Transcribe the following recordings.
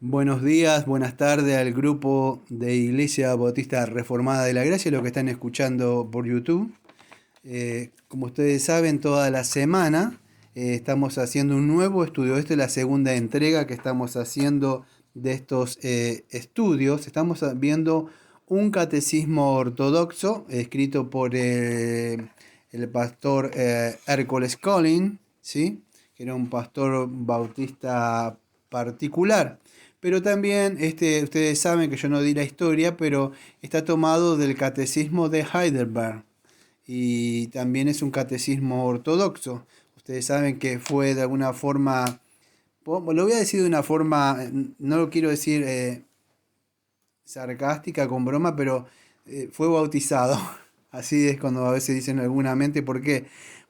Buenos días, buenas tardes al grupo de Iglesia Bautista Reformada de la Gracia, los que están escuchando por YouTube. Como ustedes saben, toda la semana estamos haciendo un nuevo estudio. Esta es la segunda entrega que estamos haciendo de estos estudios. Estamos viendo un catecismo ortodoxo escrito por el pastor Hércules Collins, ¿sí? Que era un pastor bautista particular. Pero también, ustedes saben que yo no di la historia, pero está tomado del catecismo de Heidelberg y también es un catecismo ortodoxo. Ustedes saben que fue de alguna forma, lo voy a decir de una forma, no lo quiero decir sarcástica, con broma, pero fue bautizado. Así es cuando a veces dicen alguna mente. ¿Por qué?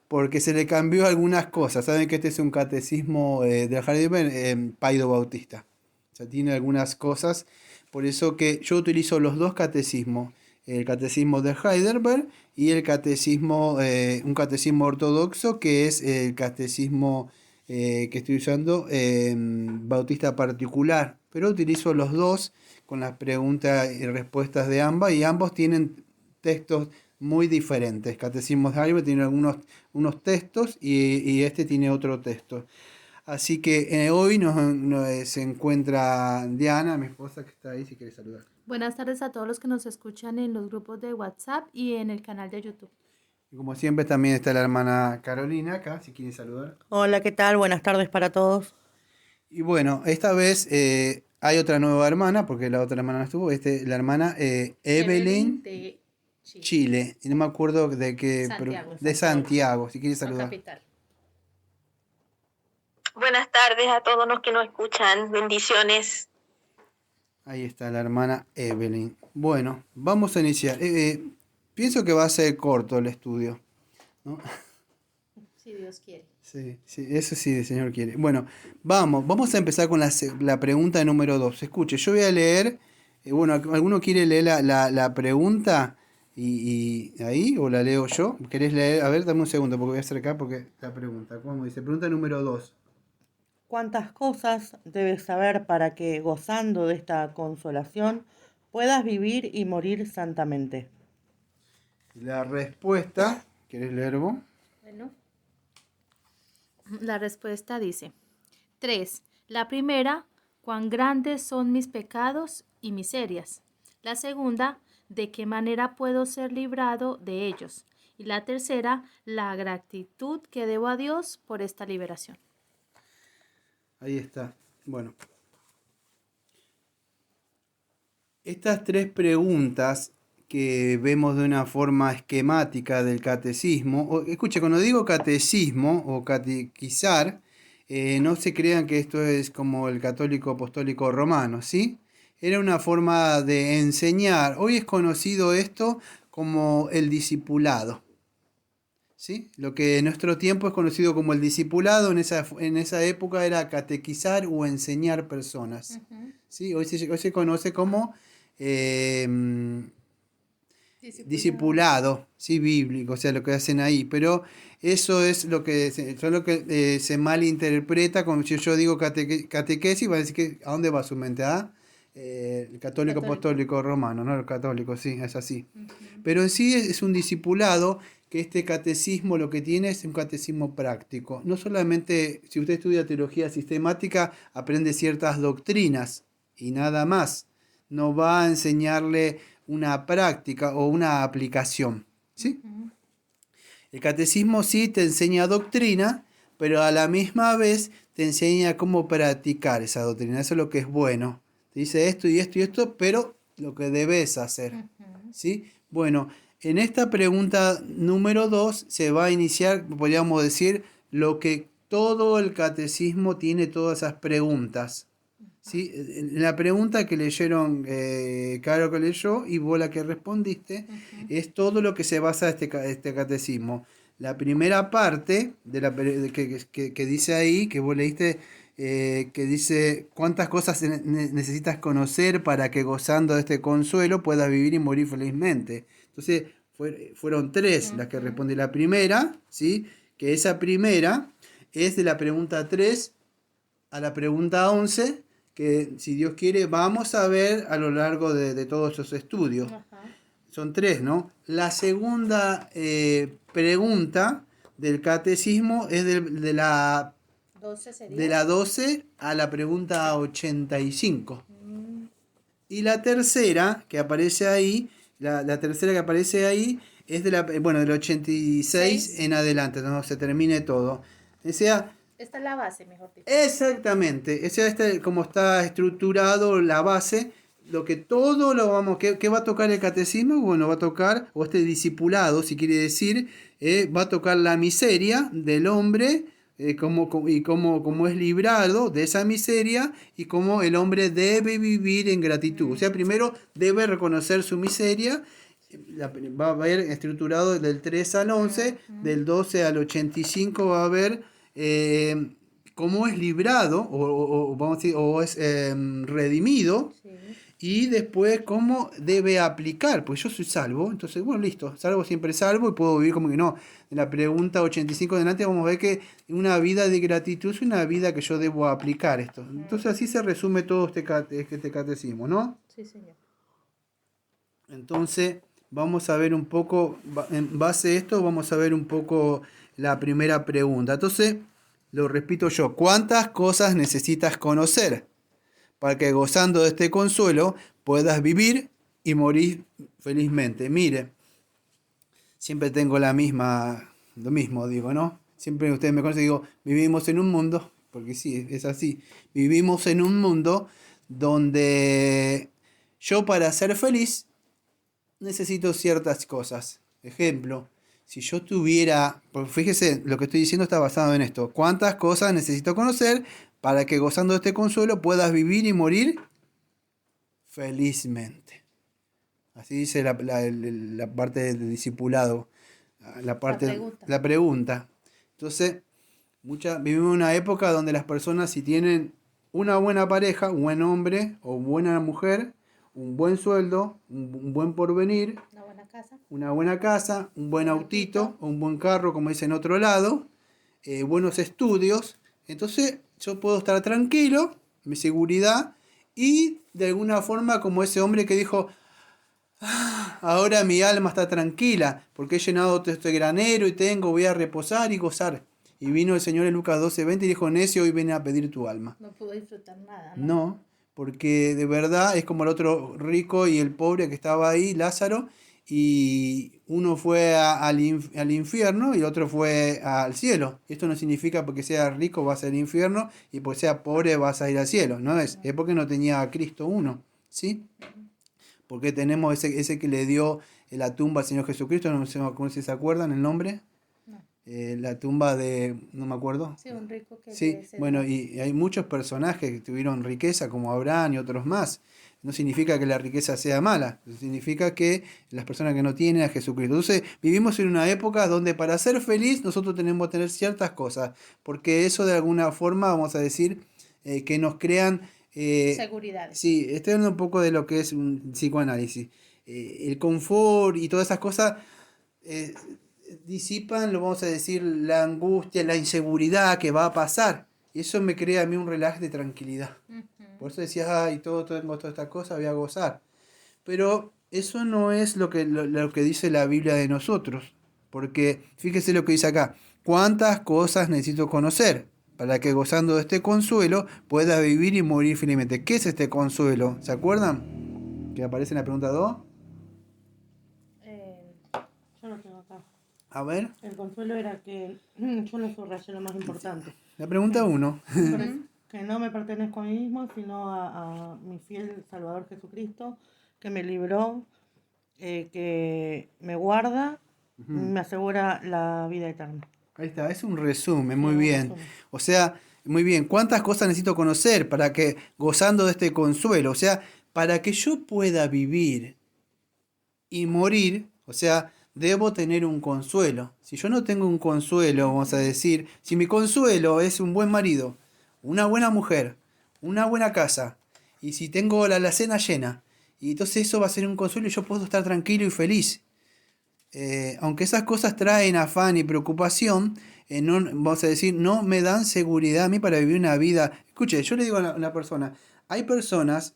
Porque se le cambió algunas cosas. Saben que este es un catecismo de Heidelberg, Paido Bautista. O sea, tiene algunas cosas. Por eso que yo utilizo los dos catecismos. El catecismo de Heidelberg y el catecismo, un catecismo ortodoxo que es el catecismo que estoy usando, bautista particular. Pero utilizo los dos con las preguntas y respuestas de ambas y ambos tienen textos muy diferentes. Catecismo de Heidelberg tiene unos textos y este tiene otro texto. Así que hoy se encuentra Diana, mi esposa, que está ahí, si quiere saludar. Buenas tardes a todos los que nos escuchan en los grupos de WhatsApp y en el canal de YouTube. Y como siempre también está la hermana Carolina acá, si quiere saludar. Hola, ¿qué tal? Buenas tardes para todos. Y bueno, esta vez hay otra nueva hermana, porque la otra hermana no estuvo, la hermana Evelyn Evelyn de Chile, Chile, y no me acuerdo de qué, pero Santiago, de Santiago, si quiere la saludar. capital. Buenas tardes a todos los que nos escuchan. Bendiciones. Ahí está la hermana Evelyn. Bueno, vamos a iniciar. Pienso que va a ser corto el estudio, ¿no? Si Dios quiere. Sí, sí, eso sí, el Señor quiere. Bueno, vamos a empezar con la pregunta número 2. Escuche, yo voy a leer, bueno, ¿alguno quiere leer la pregunta y ahí o la leo yo? ¿Querés leer? A ver, dame un segundo porque voy a acercar porque la pregunta, ¿cómo dice? Pregunta número 2. ¿Cuántas cosas debes saber para que, gozando de esta consolación, puedas vivir y morir santamente? La respuesta, ¿querés leer vos? Bueno, la respuesta dice: 3. La primera, cuán grandes son mis pecados y miserias. La segunda, de qué manera puedo ser librado de ellos. Y la tercera, la gratitud que debo a Dios por esta liberación. Ahí está. Bueno, estas tres preguntas que vemos de una forma esquemática del catecismo, escuche, cuando digo catecismo o catequizar, no se crean que esto es como el católico apostólico romano, ¿sí? Era una forma de enseñar. Hoy es conocido esto como el discipulado, ¿sí? Lo que en nuestro tiempo es conocido como el discipulado, en esa época era catequizar o enseñar personas, ¿sí? Hoy se conoce como eh, discipulado, sí, bíblico, o sea, lo que hacen ahí, pero eso es lo que se malinterpreta, como si yo digo catequesis, va a decir que ¿a dónde va su mente? El católico Católico. apostólico romano, ¿no? El católico, sí, es así. Pero en sí es un discipulado que este catecismo lo que tiene es un catecismo práctico. No solamente, si usted estudia teología sistemática, aprende ciertas doctrinas y nada más. No va a enseñarle una práctica o una aplicación, ¿sí? El catecismo sí te enseña doctrina, pero a la misma vez te enseña cómo practicar esa doctrina. Eso es lo que es bueno. Te dice esto y esto y esto, pero lo que debes hacer, ¿sí? Bueno, en esta pregunta número 2 se va a iniciar, podríamos decir, lo que todo el catecismo tiene todas esas preguntas. ¿Sí? La pregunta que leyeron, Caro que leyó, y vos la que respondiste, es todo lo que se basa este catecismo. La primera parte que dice ahí, que vos leíste, que dice cuántas cosas necesitas conocer para que gozando de este consuelo puedas vivir y morir felizmente. Entonces, fueron tres las que respondí. La primera, ¿sí? Que esa primera es de la pregunta 3 a la pregunta 11, que si Dios quiere vamos a ver a lo largo de todos esos estudios. Son 3, ¿no? La segunda pregunta del catecismo es de la 12 sería. de la 12 a la pregunta 85. Y la tercera que aparece ahí, la tercera que aparece ahí es del 86 en adelante, no se termine todo. O sea, Esta es la base, mejor dicho. exactamente, o sea, como está estructurado la base, lo que todo lo vamos, ¿qué va a tocar el catecismo? Bueno, va a tocar, o este discipulado, si quiere decir, va a tocar la miseria del hombre, cómo es librado de esa miseria y cómo el hombre debe vivir en gratitud. O sea, primero debe reconocer su miseria. Va a haber estructurado del 3 al 11, del 12 al 85 va a haber cómo es librado, vamos a decir, o es redimido. Sí. Y después cómo debe aplicar, pues yo soy salvo, entonces bueno, listo, salvo siempre salvo y puedo vivir como que no. En la pregunta 85 en adelante vamos a ver que una vida de gratitud es una vida que yo debo aplicar esto. Entonces así se resume todo este catecismo, ¿no? Sí, señor. Entonces vamos a ver un poco, en base a esto vamos a ver un poco la primera pregunta. Entonces, lo repito yo, ¿cuántas cosas necesitas conocer para que gozando de este consuelo puedas vivir y morir felizmente? Mire, siempre tengo lo mismo digo, ¿no? Siempre ustedes me conocen, digo, vivimos en un mundo, porque sí, es así, vivimos en un mundo donde yo para ser feliz necesito ciertas cosas. Ejemplo, si yo tuviera, pues fíjese, lo que estoy diciendo está basado en esto, ¿cuántas cosas necesito conocer para que gozando de este consuelo puedas vivir y morir felizmente? Así dice la parte del discipulado, la pregunta. Entonces, vivimos en una época donde las personas, si tienen una buena pareja, un buen hombre o buena mujer, un buen sueldo, un buen porvenir, una buena casa, un buen autito o un buen carro, como dice en otro lado, buenos estudios, entonces yo puedo estar tranquilo, mi seguridad, y de alguna forma como ese hombre que dijo, ahora mi alma está tranquila, porque he llenado todo este granero y voy a reposar y gozar. Y vino el Señor en Lucas 12:20 y dijo, necio, hoy viene a pedir tu alma. No pudo disfrutar nada, ¿no? No, porque de verdad es como el otro rico y el pobre que estaba ahí, Lázaro, y uno fue al infierno y el otro fue al cielo. Esto no significa porque sea rico vas al infierno y porque sea pobre vas a ir al cielo, no es porque no tenía a Cristo uno, ¿sí? Porque tenemos ese que le dio la tumba al Señor Jesucristo, no sé si se acuerdan el nombre. La tumba de, no me acuerdo. Sí, un rico que... Sí, bueno, y hay muchos personajes que tuvieron riqueza, como Abraham y otros más. No significa que la riqueza sea mala, significa que las personas que no tienen a Jesucristo. Entonces, vivimos en una época donde para ser feliz nosotros tenemos que tener ciertas cosas, porque eso de alguna forma, vamos a decir, que nos crean... seguridades. Sí, estoy hablando un poco de lo que es un psicoanálisis. El confort y todas esas cosas... disipan, lo vamos a decir, la angustia, la inseguridad que va a pasar. Y eso me crea a mí un relax de tranquilidad. Por eso decías, ay, tengo todas estas cosas, voy a gozar. Pero eso no es lo que dice la Biblia de nosotros. Porque fíjese lo que dice acá. ¿Cuántas cosas necesito conocer para que gozando de este consuelo pueda vivir y morir felizmente? ¿Qué es este consuelo? ¿Se acuerdan? Que aparece en la pregunta 2. Yo lo tengo acá. A ver. El consuelo era que yo lo subrayé lo más importante. La pregunta 1. Que no me pertenezco a mí mismo, sino a mi fiel Salvador Jesucristo, que me libró, que me guarda, me asegura la vida eterna. Ahí está, es un resumen, muy un bien. resumen. O sea, muy bien, ¿cuántas cosas necesito conocer para que, gozando de este consuelo, o sea, para que yo pueda vivir y morir, o sea, debo tener un consuelo. Si yo no tengo un consuelo, vamos a decir, si mi consuelo es un buen marido, una buena mujer, una buena casa, y si tengo la alacena llena, y entonces eso va a ser un consuelo y yo puedo estar tranquilo y feliz. Aunque esas cosas traen afán y preocupación, no, vamos a decir, no me dan seguridad a mí para vivir una vida. Escuche, yo le digo a una persona, hay personas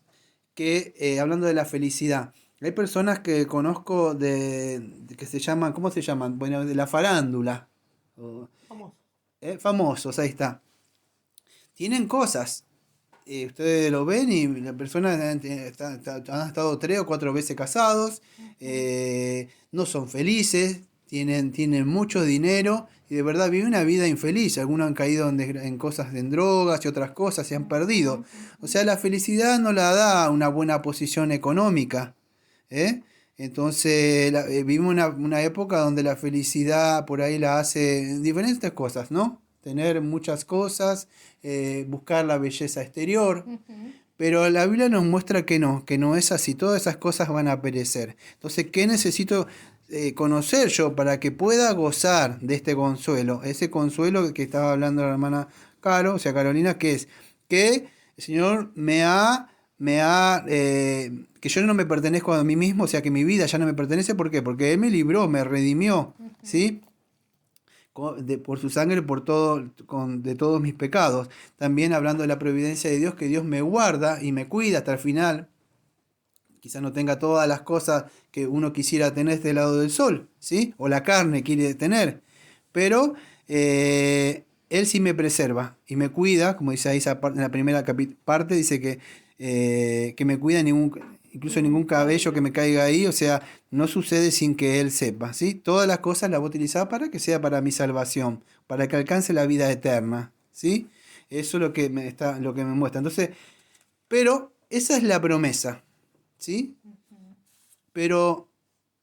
que, hablando de la felicidad, hay personas que conozco que se llaman, ¿cómo se llaman? Bueno, de la farándula, o, Vamos. famosos, ahí está. Tienen cosas. Ustedes lo ven y la persona han estado 3 o 4 veces casados, no son felices, tienen mucho dinero y de verdad viven una vida infeliz. Algunos han caído en cosas, en drogas y otras cosas, se han perdido. O sea, la felicidad no la da una buena posición económica. ¿Eh? Entonces, vivimos una época donde la felicidad por ahí la hace diferentes cosas, ¿no? Tener muchas cosas, buscar la belleza exterior, pero la Biblia nos muestra que no es así, todas esas cosas van a perecer. Entonces, ¿qué necesito conocer yo para que pueda gozar de este consuelo? Ese consuelo que estaba hablando la hermana Caro, o sea, Carolina, que es que el Señor que yo no me pertenezco a mí mismo, o sea, que mi vida ya no me pertenece. ¿Por qué? Porque Él me libró, me redimió, ¿sí? Por su sangre, de todos mis pecados. También hablando de la providencia de Dios, que Dios me guarda y me cuida hasta el final. Quizás no tenga todas las cosas que uno quisiera tener de este lado del sol, ¿sí? O la carne quiere tener. Pero Él sí me preserva y me cuida, como dice ahí en la primera parte, dice que me cuida incluso ningún cabello que me caiga ahí, o sea, no sucede sin que Él sepa, ¿sí? Todas las cosas las voy a utilizar para que sea para mi salvación, para que alcance la vida eterna, ¿sí? Eso es lo que me muestra. Entonces, pero esa es la promesa, ¿sí? Pero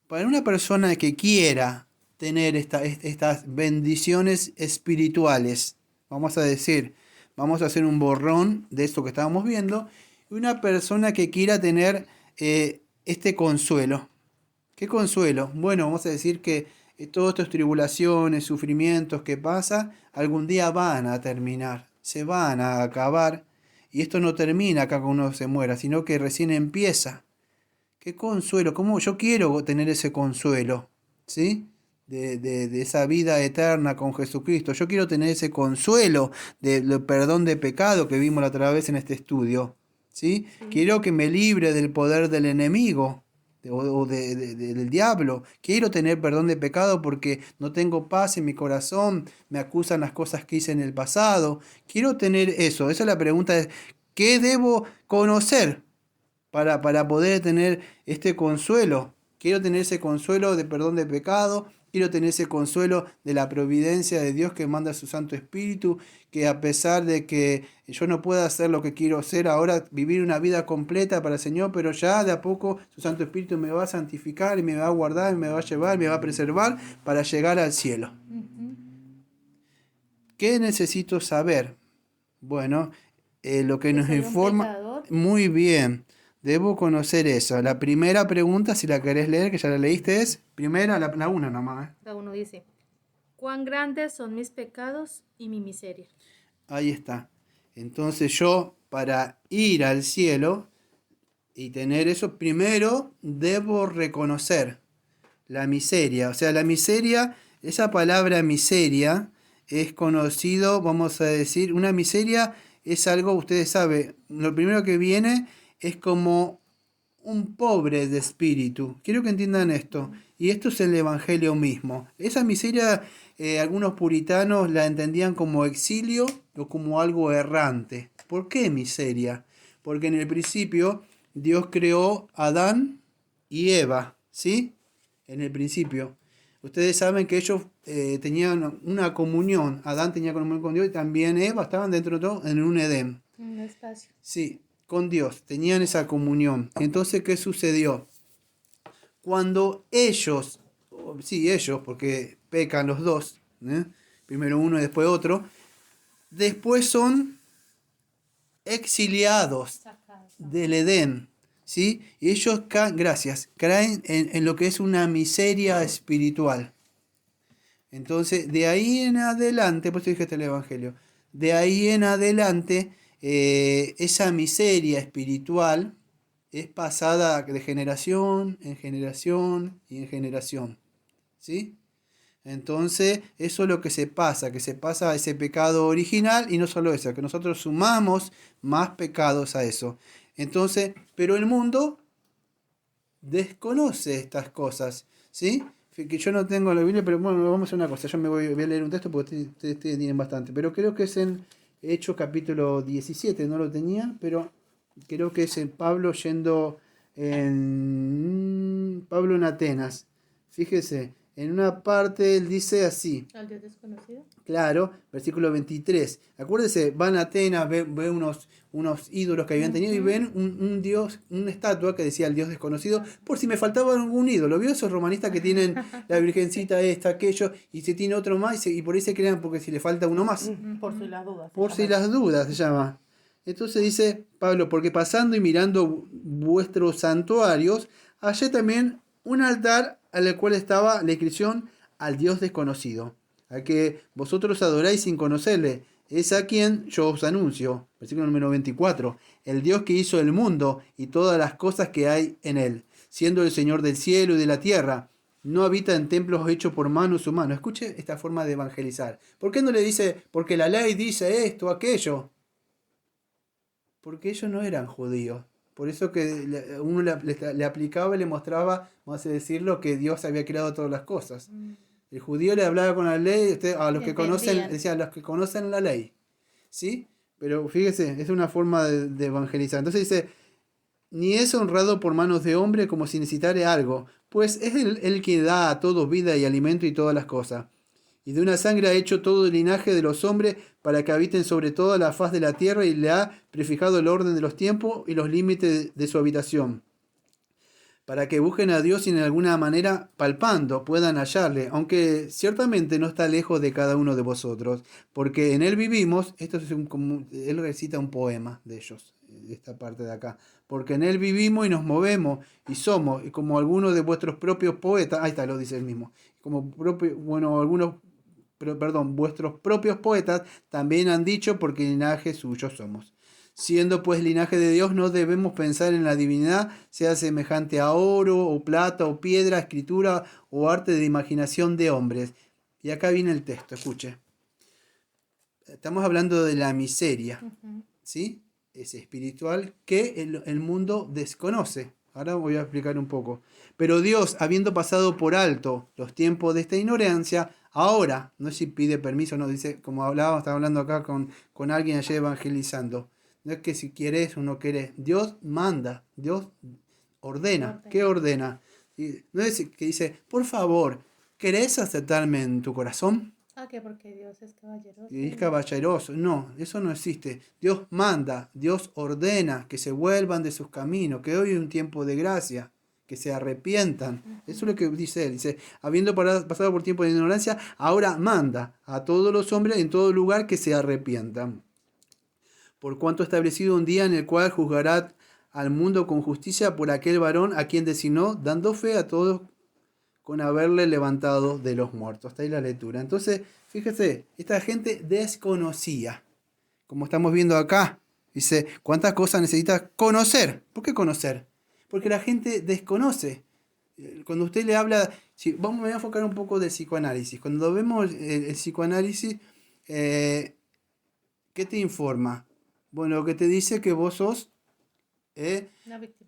para una persona que quiera tener estas bendiciones espirituales, vamos a hacer un borrón de esto que estábamos viendo, y una persona que quiera tener este consuelo. ¿Qué consuelo? Bueno, vamos a decir que todas estas tribulaciones, sufrimientos que pasan, algún día van a terminar, se van a acabar, y esto no termina acá cuando uno se muera, sino que recién empieza. Qué consuelo, cómo yo quiero tener ese consuelo, ¿sí? De esa vida eterna con Jesucristo. Yo quiero tener ese consuelo del perdón de pecado que vimos la otra vez en este estudio, ¿sí? Quiero que me libre del poder del enemigo del diablo. Quiero tener perdón de pecado porque no tengo paz en mi corazón, me acusan las cosas que hice en el pasado. Quiero tener eso. Esa es la pregunta, ¿qué debo conocer para poder tener este consuelo? Quiero tener ese consuelo de perdón de pecado, quiero tener ese consuelo de la providencia de Dios que manda su Santo Espíritu, que a pesar de que yo no pueda hacer lo que quiero hacer ahora, vivir una vida completa para el Señor, pero ya de a poco su Santo Espíritu me va a santificar y me va a guardar, y me va a llevar, me va a preservar para llegar al cielo. ¿Qué necesito saber? Bueno, lo que nos soy un informa... pecador. Muy bien. Debo conocer eso. La primera pregunta, si la querés leer, que ya la leíste, es primera, la una nomás. La uno dice, cuán grandes son mis pecados y mi miseria. Ahí está. Entonces yo, para ir al cielo y tener eso, primero debo reconocer la miseria. O sea, la miseria, esa palabra miseria es conocido, vamos a decir, una miseria es algo, ustedes saben, lo primero que viene es como un pobre de espíritu. Quiero que entiendan esto. Y esto es el Evangelio mismo. Esa miseria, algunos puritanos la entendían como exilio o como algo errante. ¿Por qué miseria? Porque en el principio Dios creó a Adán y Eva, ¿sí? En el principio. Ustedes saben que ellos tenían una comunión. Adán tenía comunión con Dios y también Eva estaban dentro de todo en un Edén. Un espacio. Sí, con Dios, tenían esa comunión. Entonces, ¿qué sucedió? Cuando ellos, porque pecan los dos, primero uno y después otro, después son exiliados del Edén, ¿sí? Y ellos caen en lo que es una miseria espiritual. Entonces, de ahí en adelante, por eso dije el Evangelio, de ahí en adelante, esa miseria espiritual es pasada de generación en generación y en generación, ¿sí? Entonces, eso es lo que se pasa a ese pecado original y no solo eso, que nosotros sumamos más pecados a eso. Entonces, pero el mundo desconoce estas cosas, ¿sí? Que yo no tengo la Biblia, pero bueno, vamos a hacer una cosa, yo voy a leer un texto porque ustedes tienen bastante, pero creo que es en Hechos capítulo 17, no lo tenía, pero creo que es en Pablo Pablo en Atenas. Fíjese, en una parte él dice así. ¿Al Dios desconocido? Claro, versículo 23. Acuérdense, van a Atenas, ven unos ídolos que habían tenido y ven un dios, una estatua que decía el Dios desconocido, por si me faltaba algún ídolo. ¿Vio esos romanistas que tienen la virgencita esta, aquello, y se tiene otro más y por ahí se crean porque si le falta uno más? Por si las dudas. Por si las dudas se llama. Entonces dice Pablo, porque pasando y mirando vuestros santuarios, hallé también un altar al cual estaba la inscripción al Dios desconocido, a que vosotros adoráis sin conocerle. Es a quien yo os anuncio. Versículo número 24. El Dios que hizo el mundo y todas las cosas que hay en él, siendo el Señor del cielo y de la tierra. No habita en templos hechos por manos humanas. Escuche esta forma de evangelizar. ¿Por qué no le dice, porque la ley dice esto, aquello? Porque ellos no eran judíos. Por eso que uno le aplicaba y le mostraba, vamos a decirlo, que Dios había creado todas las cosas. El judío le hablaba con la ley, a los que conocen, decía, a los que conocen la ley. ¿Sí? Pero fíjese, es una forma de evangelizar. Entonces dice, ni es honrado por manos de hombre como si necesitara algo, pues es el que da a todos vida y alimento y todas las cosas. Y de una sangre ha hecho todo el linaje de los hombres para que habiten sobre toda la faz de la tierra y le ha prefijado el orden de los tiempos y los límites de su habitación, para que busquen a Dios y en alguna manera palpando puedan hallarle, aunque ciertamente no está lejos de cada uno de vosotros, porque en él vivimos. Esto es él recita un poema de ellos, de esta parte de acá, porque en él vivimos y nos movemos y somos, y como algunos de vuestros propios poetas, ahí está, lo dice él mismo, vuestros propios poetas también han dicho, porque linaje suyo somos. Siendo pues linaje de Dios, no debemos pensar en la divinidad, sea semejante a oro, o plata, o piedra, escritura, o arte de imaginación de hombres. Y acá viene el texto, escuche. Estamos hablando de la miseria, ¿sí? Es espiritual que el mundo desconoce. Ahora voy a explicar un poco. Pero Dios, habiendo pasado por alto los tiempos de esta ignorancia, ahora, no sé si pide permiso, no dice, como estaba hablando acá con alguien ayer evangelizando. No es que si quieres o no querés. Dios manda, Dios ordena. ¿Qué ordena? No es que dice, por favor, ¿querés aceptarme en tu corazón? Que porque Dios es caballeroso. Y es caballeroso. No, eso no existe. Dios manda, Dios ordena que se vuelvan de sus caminos, que hoy es un tiempo de gracia, que se arrepientan. Eso es lo que dice él. Dice, habiendo pasado por tiempo de ignorancia, ahora manda a todos los hombres en todo lugar que se arrepientan. Por cuanto ha establecido un día en el cual juzgará al mundo con justicia por aquel varón a quien designó, dando fe a todos con haberle levantado de los muertos. Hasta ahí la lectura. Entonces, fíjese, esta gente desconocía, como estamos viendo acá. Dice, ¿cuántas cosas necesitas conocer? ¿Por qué conocer? Porque la gente desconoce. Cuando usted le habla, me voy a enfocar un poco del psicoanálisis. Cuando vemos el psicoanálisis, ¿qué te informa? Bueno, lo que te dice que vos sos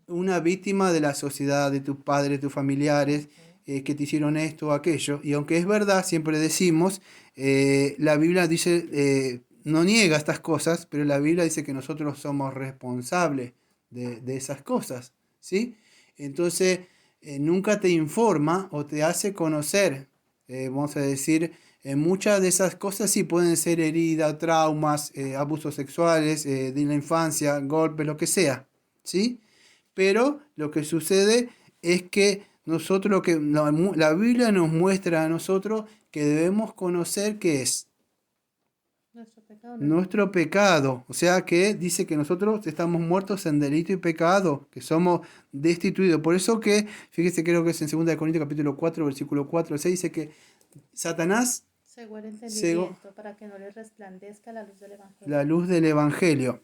una víctima de la sociedad, de tus padres, de tus familiares, que te hicieron esto o aquello. Y aunque es verdad, siempre decimos, la Biblia dice, no niega estas cosas, pero la Biblia dice que nosotros somos responsables de esas cosas, ¿sí? Entonces, nunca te informa o te hace conocer, vamos a decir, muchas de esas cosas sí pueden ser heridas, traumas, abusos sexuales, de la infancia, golpes, lo que sea, ¿sí? Pero lo que sucede es que nosotros, la Biblia nos muestra a nosotros que debemos conocer qué es nuestro pecado. O sea que dice que nosotros estamos muertos en delito y pecado, que somos destituidos. Por eso que, fíjese, creo que es en 2 Corintios capítulo 4, versículo 4 al 6, dice que Satanás cegó el entendimiento para que no le resplandezca la luz del Evangelio. La luz del Evangelio.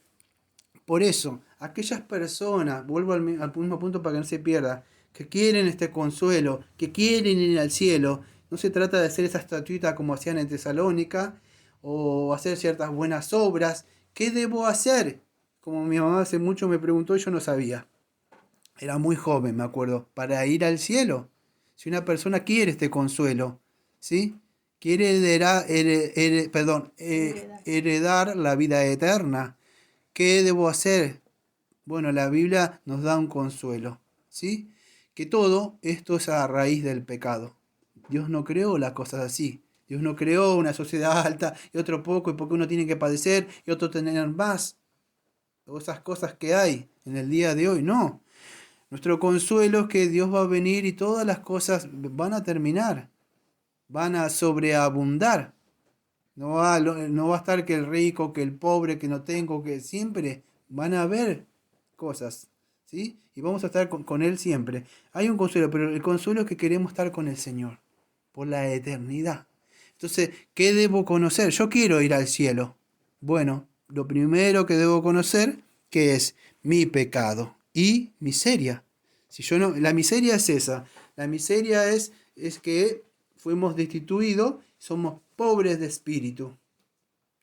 Por eso, aquellas personas, vuelvo al mismo punto para que no se pierda, que quieren este consuelo, que quieren ir al cielo, No se trata de hacer esa estatuita como hacían en Tesalónica o hacer ciertas buenas obras. ¿Qué debo hacer? Como mi mamá hace mucho me preguntó, yo no sabía. Era muy joven, me acuerdo, para ir al cielo. Si una persona quiere este consuelo, ¿sí? Quiere heredar la vida eterna. ¿Qué debo hacer? Bueno, la Biblia nos da un consuelo, ¿sí? Que todo esto es a raíz del pecado. Dios no creó las cosas así. Dios no creó una sociedad alta y otro poco, y porque uno tiene que padecer y otro tener más. O esas cosas que hay en el día de hoy, no. Nuestro consuelo es que Dios va a venir y todas las cosas van a terminar, van a sobreabundar. No va a estar que el rico, que el pobre, que no tengo, que siempre van a haber cosas, ¿sí? Y vamos a estar con Él siempre. Hay un consuelo, pero el consuelo es que queremos estar con el Señor por la eternidad. Entonces, ¿qué debo conocer? Yo quiero ir al cielo. Bueno, lo primero que debo conocer, que es mi pecado y miseria. Si yo no, la miseria es esa. La miseria es que fuimos destituidos, somos pobres de espíritu.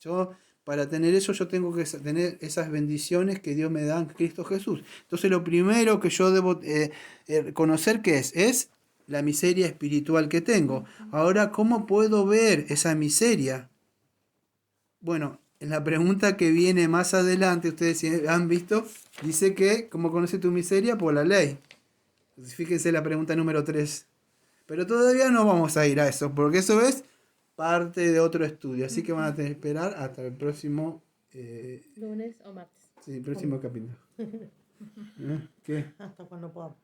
Yo, para tener eso, yo tengo que tener esas bendiciones que Dios me da en Cristo Jesús. Entonces, lo primero que yo debo conocer que es la miseria espiritual que tengo. Ahora, ¿cómo puedo ver esa miseria? Bueno, en la pregunta que viene más adelante, ustedes si han visto, dice que, ¿cómo conoce tu miseria? Por la ley. Entonces, fíjense la pregunta número 3. Pero todavía no vamos a ir a eso, porque eso es parte de otro estudio. Así que van a tener que esperar hasta el próximo... Lunes o martes. sí, el próximo capítulo. ¿Qué? Hasta cuando podamos.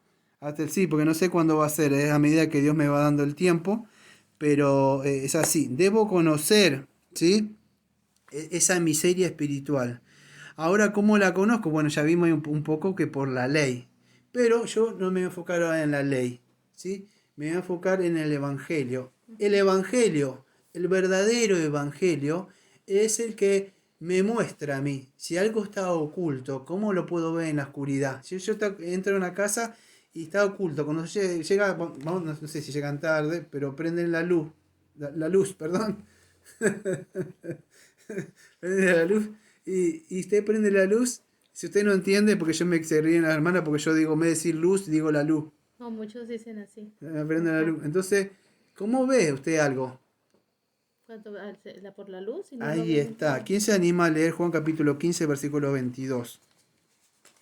Sí, porque no sé cuándo va a ser, es a medida que Dios me va dando el tiempo, pero es así, debo conocer, ¿sí? Esa miseria espiritual. Ahora, ¿cómo la conozco? Bueno, ya vimos un poco que por la ley, pero yo no me voy a enfocar ahora en la ley, ¿sí? Me voy a enfocar en el Evangelio. El Evangelio, el verdadero Evangelio, es el que me muestra a mí. Si algo está oculto, ¿cómo lo puedo ver en la oscuridad? Si yo entro a una casa y está oculto, cuando llega, vamos, no sé si llegan tarde, pero prenden la luz, la luz, perdón. Prende la luz y usted prende la luz. Si usted no entiende, porque yo se ríen las hermanas, porque yo digo, me decir luz, digo la luz. No, muchos dicen así. Prende la luz. Entonces, ¿cómo ve usted algo? Por la luz y no lo Ahí ve está. mucho. ¿Quién se anima a leer Juan capítulo 15, versículo 22?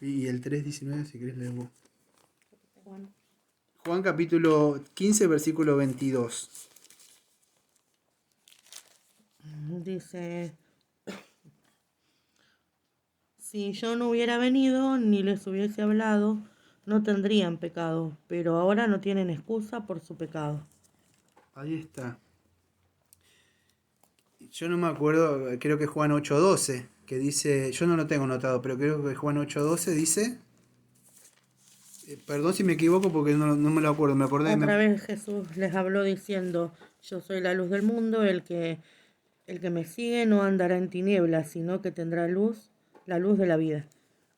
Y el 3:19, si querés leer vos. Bueno, Juan capítulo 15, versículo 22. dice, si yo no hubiera venido ni les hubiese hablado, no tendrían pecado, pero ahora no tienen excusa por su pecado. Ahí está. Yo no me acuerdo, creo que Juan 8:12, que dice, yo no lo tengo notado, pero creo que Juan 8:12 dice, perdón si me equivoco porque no me lo acuerdo, me acordé. Otra vez Jesús les habló diciendo, yo soy la luz del mundo, el que me sigue no andará en tinieblas, sino que tendrá luz, la luz de la vida.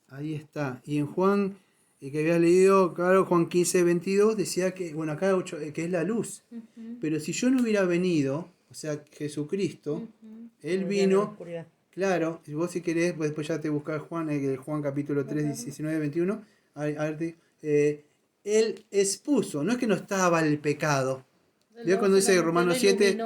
Ahí está. Y en Juan, que habías leído, claro, Juan 15:22 decía que, bueno, acá 8, que es la luz. Pero si yo no hubiera venido, o sea, Jesucristo, Él Tendrían en la vino, oscuridad. claro, y vos si querés, pues después ya te buscás Juan, Juan capítulo 3, 19, 21, a ver, Él expuso, no es que no estaba el pecado. ¿Vio cuando dice Romanos 7?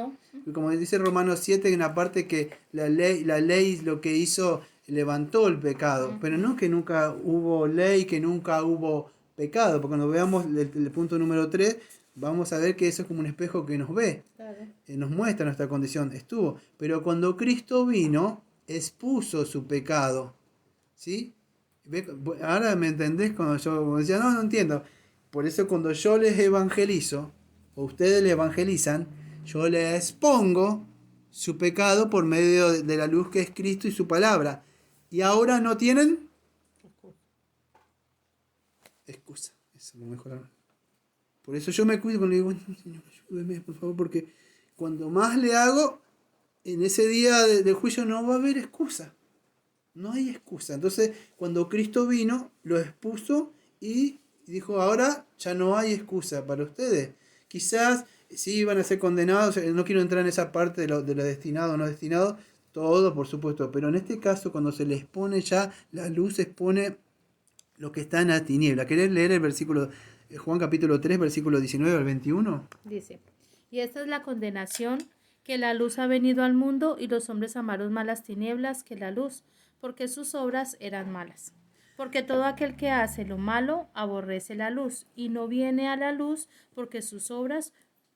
Como dice Romanos 7, en una parte que la ley lo que hizo, levantó el pecado, pero no que nunca hubo ley, que nunca hubo pecado, porque cuando veamos el punto número 3, vamos a ver que eso es como un espejo que nos ve, Claro. nos muestra nuestra condición, estuvo, pero cuando Cristo vino, expuso su pecado, ¿sí? Ahora me entendés cuando yo decía, no entiendo, por eso cuando yo les evangelizo, o ustedes le evangelizan, yo les expongo su pecado por medio de la luz que es Cristo y su palabra. Y ahora no tienen excusa. Eso lo mejor. Por eso yo me cuido cuando le digo, Señor, ayúdeme, por favor, porque cuando más le hago, en ese día del juicio no va a haber excusa. No hay excusa. Entonces, cuando Cristo vino, lo expuso y dijo, ahora ya no hay excusa para ustedes. Quizás sí van a ser condenados, no quiero entrar en esa parte de lo destinado o no destinado, todo por supuesto, pero en este caso cuando se les pone ya, la luz expone lo que está en la tiniebla. ¿Querés leer el versículo, Juan capítulo 3, versículo 19 al 21? Dice, y esta es la condenación, que la luz ha venido al mundo y los hombres amaron más las tinieblas que la luz, porque sus obras eran malas. Porque todo aquel que hace lo malo aborrece la luz y no viene a la luz porque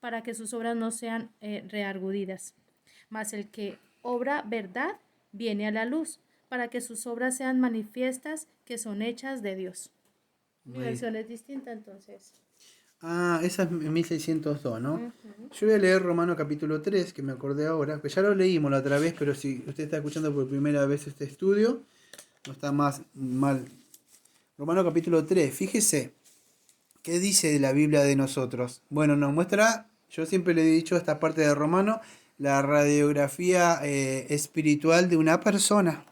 para que sus obras no sean reargudidas. Mas el que obra verdad viene a la luz para que sus obras sean manifiestas que son hechas de Dios. Mi versión es distinta entonces. Ah, esa es 1602, ¿no? Ujú. Yo voy a leer Romano capítulo 3, que me acordé ahora, que ya lo leímos la otra vez, pero si usted está escuchando por primera vez este estudio, no está más mal. Romano capítulo 3, fíjese, ¿qué dice de la Biblia de nosotros? Bueno, nos muestra, yo siempre le he dicho esta parte de Romano, la radiografía espiritual de una persona.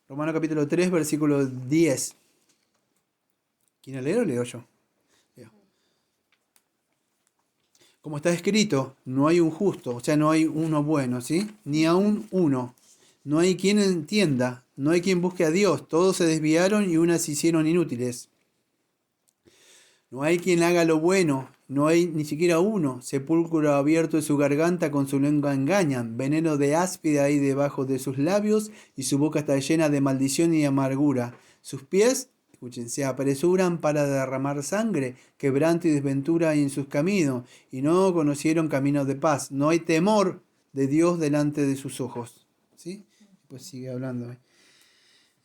Romano capítulo 3, versículo 10. ¿Quiere leer o leo yo? Leo. Como está escrito, no hay un justo, o sea, no hay uno bueno, ¿sí? Ni aún uno. No hay quien entienda, no hay quien busque a Dios. Todos se desviaron y unas se hicieron inútiles. No hay quien haga lo bueno, no hay ni siquiera uno. Sepulcro abierto en su garganta, con su lengua engañan. Veneno de áspide hay debajo de sus labios y su boca está llena de maldición y amargura. Sus pies, escuchen, se apresuran para derramar sangre, quebranto y desventura hay en sus caminos, y no conocieron caminos de paz. No hay temor de Dios delante de sus ojos. ¿Sí? Pues sigue hablando.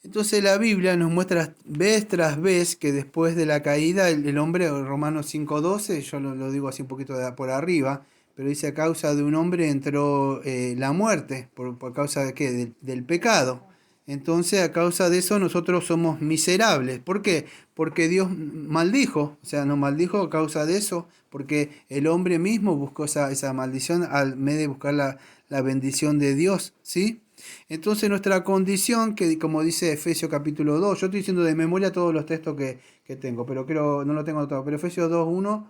Entonces la Biblia nos muestra vez tras vez que después de la caída el hombre, Romanos 5:12, yo lo digo así un poquito por arriba, pero dice a causa de un hombre entró la muerte, por causa de qué, del pecado. Entonces a causa de eso nosotros somos miserables. ¿Por qué? Porque Dios maldijo, o sea, nos maldijo a causa de eso, porque el hombre mismo buscó esa maldición al medio de buscar la bendición de Dios, ¿sí? Entonces nuestra condición, que como dice Efesios capítulo 2, yo estoy diciendo de memoria todos los textos que tengo, pero creo, no lo tengo anotado, pero Efesios 2:1,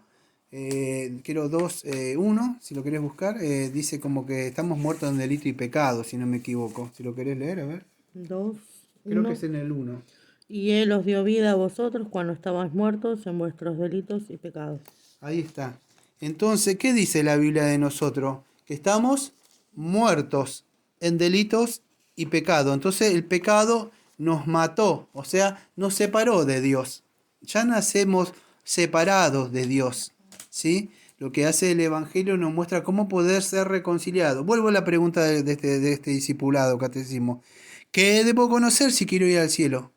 quiero 2:1, si lo querés buscar, dice como que estamos muertos en delito y pecado, si no me equivoco. Si lo querés leer, a ver. 2, Creo 1. que es en el 1. Y Él os dio vida a vosotros cuando estabais muertos en vuestros delitos y pecados. Ahí está. Entonces, ¿qué dice la Biblia de nosotros? Que estamos muertos en delitos y pecado. Entonces el pecado nos mató, o sea, nos separó de Dios. Ya nacemos separados de Dios, ¿sí? Lo que hace el Evangelio nos muestra cómo poder ser reconciliado. Vuelvo a la pregunta de este discipulado, catecismo. ¿Qué debo conocer si quiero ir al cielo?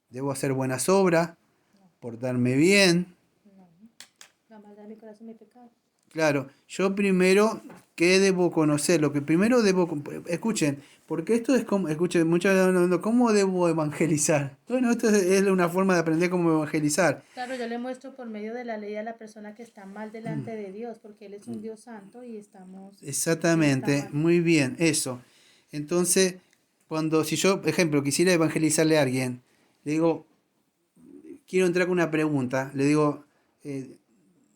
¿Debo hacer buenas obras? ¿Portarme bien? La maldad de mi corazón, mi pecado. Claro, yo primero, ¿qué debo conocer? Lo que primero debo... Escuchen, porque esto es como... Escuchen, muchos hablando, ¿cómo debo evangelizar? Bueno, esto es una forma de aprender cómo evangelizar. Claro, yo le muestro por medio de la ley a la persona que está mal delante de Dios, porque Él es un Dios santo y estamos... Exactamente, está mal. muy bien, eso. Entonces, si yo, ejemplo, quisiera evangelizarle a alguien, le digo, quiero entrar con una pregunta, le digo...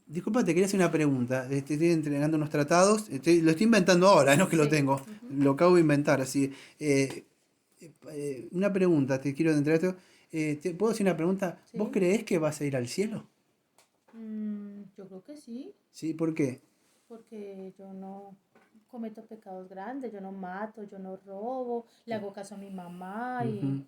disculpa, te quería hacer una pregunta. Estoy entregando unos tratados. Lo estoy inventando ahora, no es que lo Sí. tengo. Lo acabo de inventar, así. Una pregunta, te quiero entregar esto. ¿Te puedo hacer una pregunta? Sí. ¿Vos creés que vas a ir al cielo? Yo creo que sí, ¿Sí? ¿Por qué? porque yo no cometo pecados grandes, yo no mato, yo no robo, le hago caso a mi mamá Ujú.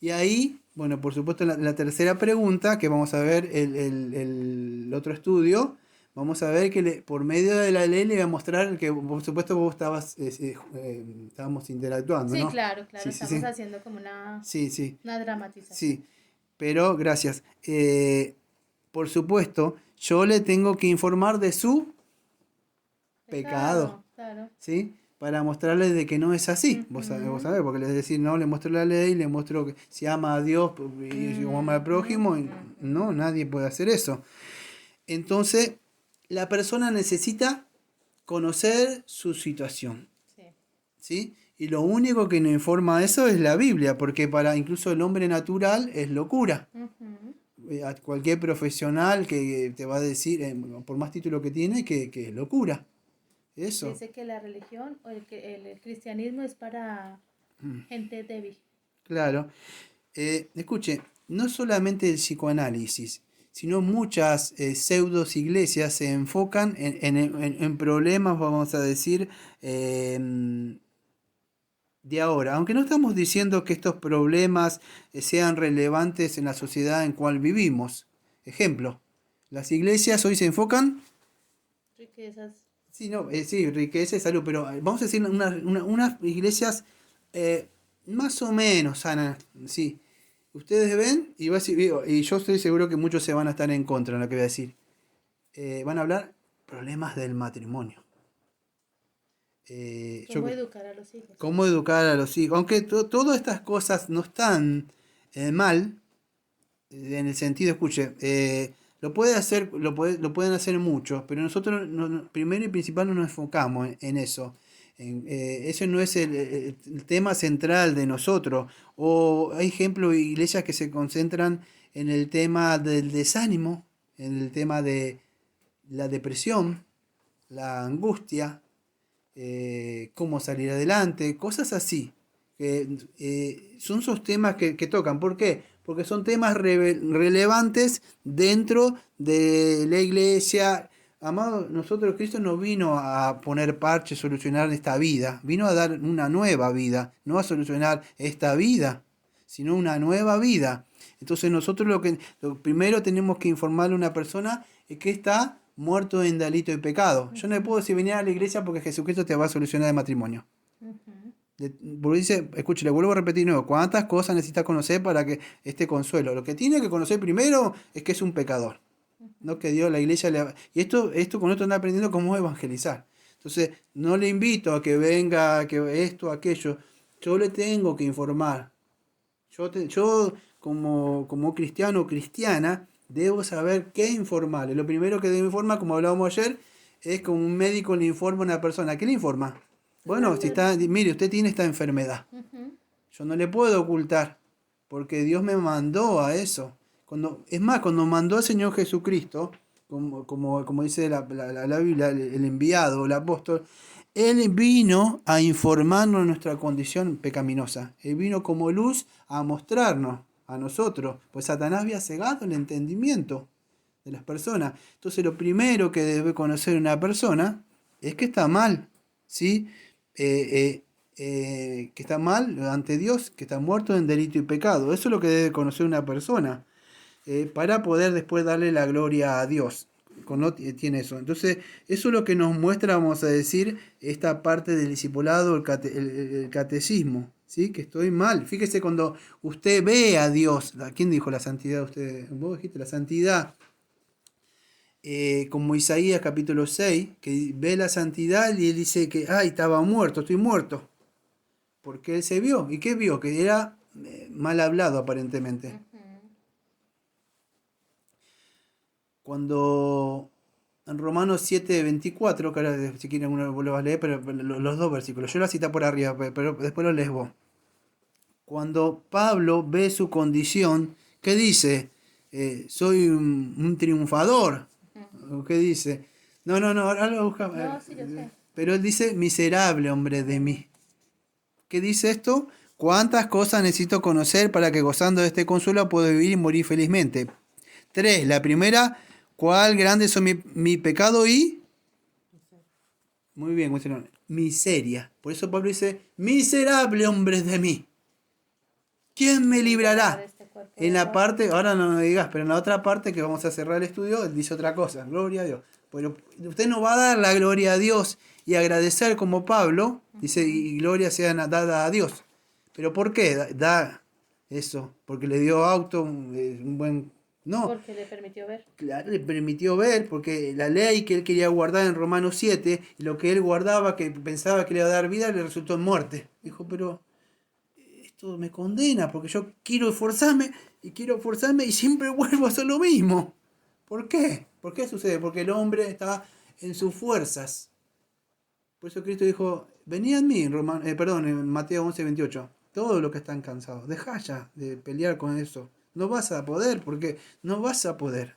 Y ahí, bueno, por supuesto, la tercera pregunta, que vamos a ver el otro estudio, vamos a ver que por medio de la ley le va a mostrar que, por supuesto, vos estábamos interactuando, Sí, ¿no? claro, Sí, sí, estamos sí. haciendo como Sí, sí, una dramatización. sí. Pero, gracias. Por supuesto, yo le tengo que informar de su pecado, Claro. ¿sí? Para mostrarles de que no es así. Vos sabés, porque les decir, no, le muestro la ley, le muestro que si ama a Dios y como ama al prójimo, no, nadie puede hacer eso. Entonces, la persona necesita conocer su situación, Sí. ¿sí? Y lo único que nos informa eso es la Biblia, porque para incluso el hombre natural es locura. a cualquier profesional que te va a decir, por más título que tiene, que es locura. Eso. Dice que la religión o el cristianismo es para gente débil. Claro. Escuche, no solamente el psicoanálisis, sino muchas pseudos iglesias se enfocan en problemas, vamos a decir, de ahora. Aunque no estamos diciendo que estos problemas sean relevantes en la sociedad en cual vivimos. Ejemplo, las iglesias hoy se enfocan. Riquezas. Sí, no, sí, riqueza y salud, pero vamos a decir unas iglesias más o menos sanas, sí. Ustedes ven, y yo estoy seguro que muchos se van a estar en contra de lo que voy a decir. Van a hablar problemas del matrimonio. ¿Cómo educar a los hijos? Cómo educar a los hijos. Aunque todas estas cosas no están mal, en el sentido, escuche, lo pueden hacer muchos, pero nosotros primero y principal no nos enfocamos en eso. Ese no es el tema central de nosotros. O hay ejemplos de iglesias que se concentran en el tema del desánimo, en el tema de la depresión, la angustia, cómo salir adelante, cosas así. Son esos temas que tocan. ¿Por qué? Porque son temas relevantes dentro de la iglesia. Amado, nosotros, Cristo no vino a poner parches, solucionar esta vida, vino a dar una nueva vida, no a solucionar esta vida, sino una nueva vida. Entonces nosotros lo primero tenemos que informarle a una persona es que está muerto en delito y pecado. Yo no le puedo decir venir a la iglesia porque Jesucristo te va a solucionar el matrimonio. Porque dice, escuche, le vuelvo a repetir nuevo, ¿cuántas cosas necesita conocer para que esté consuelo? Lo que tiene que conocer primero es que es un pecador. No que Dios, la iglesia le... Y esto con esto anda aprendiendo cómo evangelizar. Entonces, no le invito a que venga, que esto, aquello. Yo le tengo que informar. Yo como cristiano o cristiana, debo saber qué informarle. Lo primero que debo informar, como hablábamos ayer, es como un médico le informa a una persona. ¿Qué le informa? Bueno, mire, usted tiene esta enfermedad. Yo no le puedo ocultar, porque Dios me mandó a eso. Cuando mandó al Señor Jesucristo, como dice la Biblia, el enviado, el apóstol, Él vino a informarnos de nuestra condición pecaminosa. Él vino como luz a mostrarnos a nosotros, pues Satanás había cegado el entendimiento de las personas. Entonces lo primero que debe conocer una persona es que está mal, ¿sí? Que está mal ante Dios, que está muerto en delito y pecado. Eso es lo que debe conocer una persona para poder después darle la gloria a Dios. Tiene eso. Entonces, eso es lo que nos muestra, vamos a decir, esta parte del discipulado, el catecismo, ¿sí? Que estoy mal. Fíjese cuando usted ve a Dios, ¿quién dijo la santidad? Vos dijiste la santidad. Como Isaías capítulo 6, que ve la santidad y él dice que, estaba muerto, estoy muerto. Porque él se vio. ¿Y qué vio? Que era mal hablado aparentemente. Cuando en Romanos 7:24, que ahora si quieren uno lo va a leer, pero los dos versículos, yo la cita por arriba, pero después lo lees vos. Cuando Pablo ve su condición, ¿qué dice? Soy un triunfador. ¿Qué dice? No, ahora lo busca. No, sí, yo sé. Pero él dice, miserable hombre de mí. ¿Qué dice esto? ¿Cuántas cosas necesito conocer para que gozando de este consuelo puedo vivir y morir felizmente? 3. La primera, ¿cuál grande son mi pecado y? Muy bien, miseria. Por eso Pablo dice, miserable hombre de mí. ¿Quién me librará? En la parte, ahora no me digas, pero en la otra parte que vamos a cerrar el estudio, él dice otra cosa, gloria a Dios. Pero usted no va a dar la gloria a Dios y agradecer como Pablo, dice, y gloria sea dada a Dios. ¿Pero por qué da eso? ¿Porque le dio auto, un buen...? No. Porque le permitió ver. Claro, le permitió ver, porque la ley que él quería guardar en Romanos 7, y lo que él guardaba, que pensaba que le iba a dar vida, le resultó en muerte. Dijo, pero esto me condena, porque yo quiero esforzarme y siempre vuelvo a hacer lo mismo. ¿Por qué? ¿Por qué sucede? Porque el hombre está en sus fuerzas. Por eso Cristo dijo, venid a mí, en Mateo 11:28, todos los que están cansados, dejá ya de pelear con eso, No vas a poder, porque no vas a poder.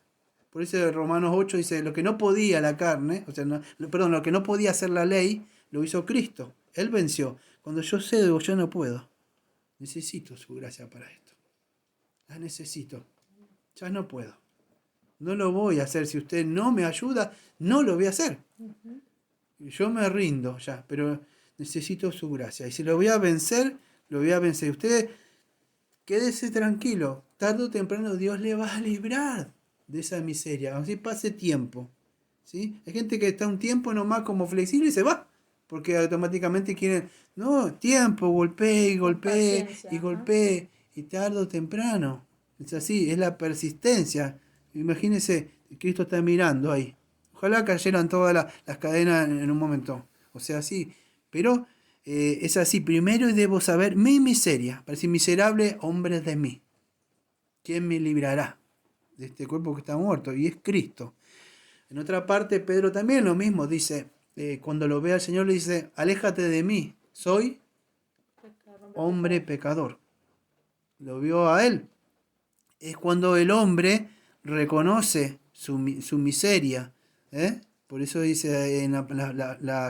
Por eso Romanos 8 dice, lo que no podía la carne, o sea, lo que no podía hacer la ley, lo hizo Cristo. Él venció. Cuando yo cedo, yo no puedo. Necesito su gracia para esto. La necesito. Ya no puedo. No lo voy a hacer. Si usted no me ayuda, no lo voy a hacer. Yo me rindo ya, pero necesito su gracia. Y si lo voy a vencer, lo voy a vencer. Usted quédese tranquilo. Tarde o temprano Dios le va a librar de esa miseria. Así pase tiempo. ¿Sí? Hay gente que está un tiempo nomás como flexible y se va. Porque automáticamente quieren, no, tiempo, golpee y golpee y golpee. Y tarde o temprano. Es así, es la persistencia. Imagínense, Cristo está mirando ahí. Ojalá cayeran todas las cadenas en un momento. O sea, sí. Pero es así. Primero debo saber mi miseria. Para decir, miserable hombre de mí. ¿Quién me librará de este cuerpo que está muerto? Y es Cristo. En otra parte, Pedro también lo mismo. Dice, cuando lo ve al Señor, le dice, aléjate de mí. Soy hombre pecador. Lo vio a él. Es cuando el hombre reconoce su miseria. Por eso dice en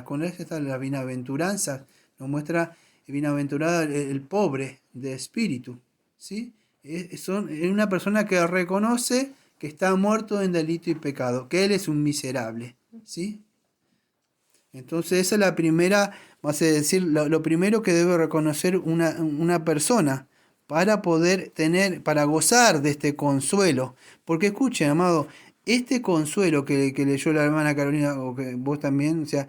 con esta la bienaventuranza nos muestra bienaventurado el pobre de espíritu, ¿sí? Es una persona que reconoce que está muerto en delito y pecado, que él es un miserable, ¿sí? Entonces esa es la primera, vamos a decir, lo primero que debe reconocer una persona para poder para gozar de este consuelo. Porque escuchen, amado, este consuelo que leyó la hermana Carolina, o que vos también, o sea,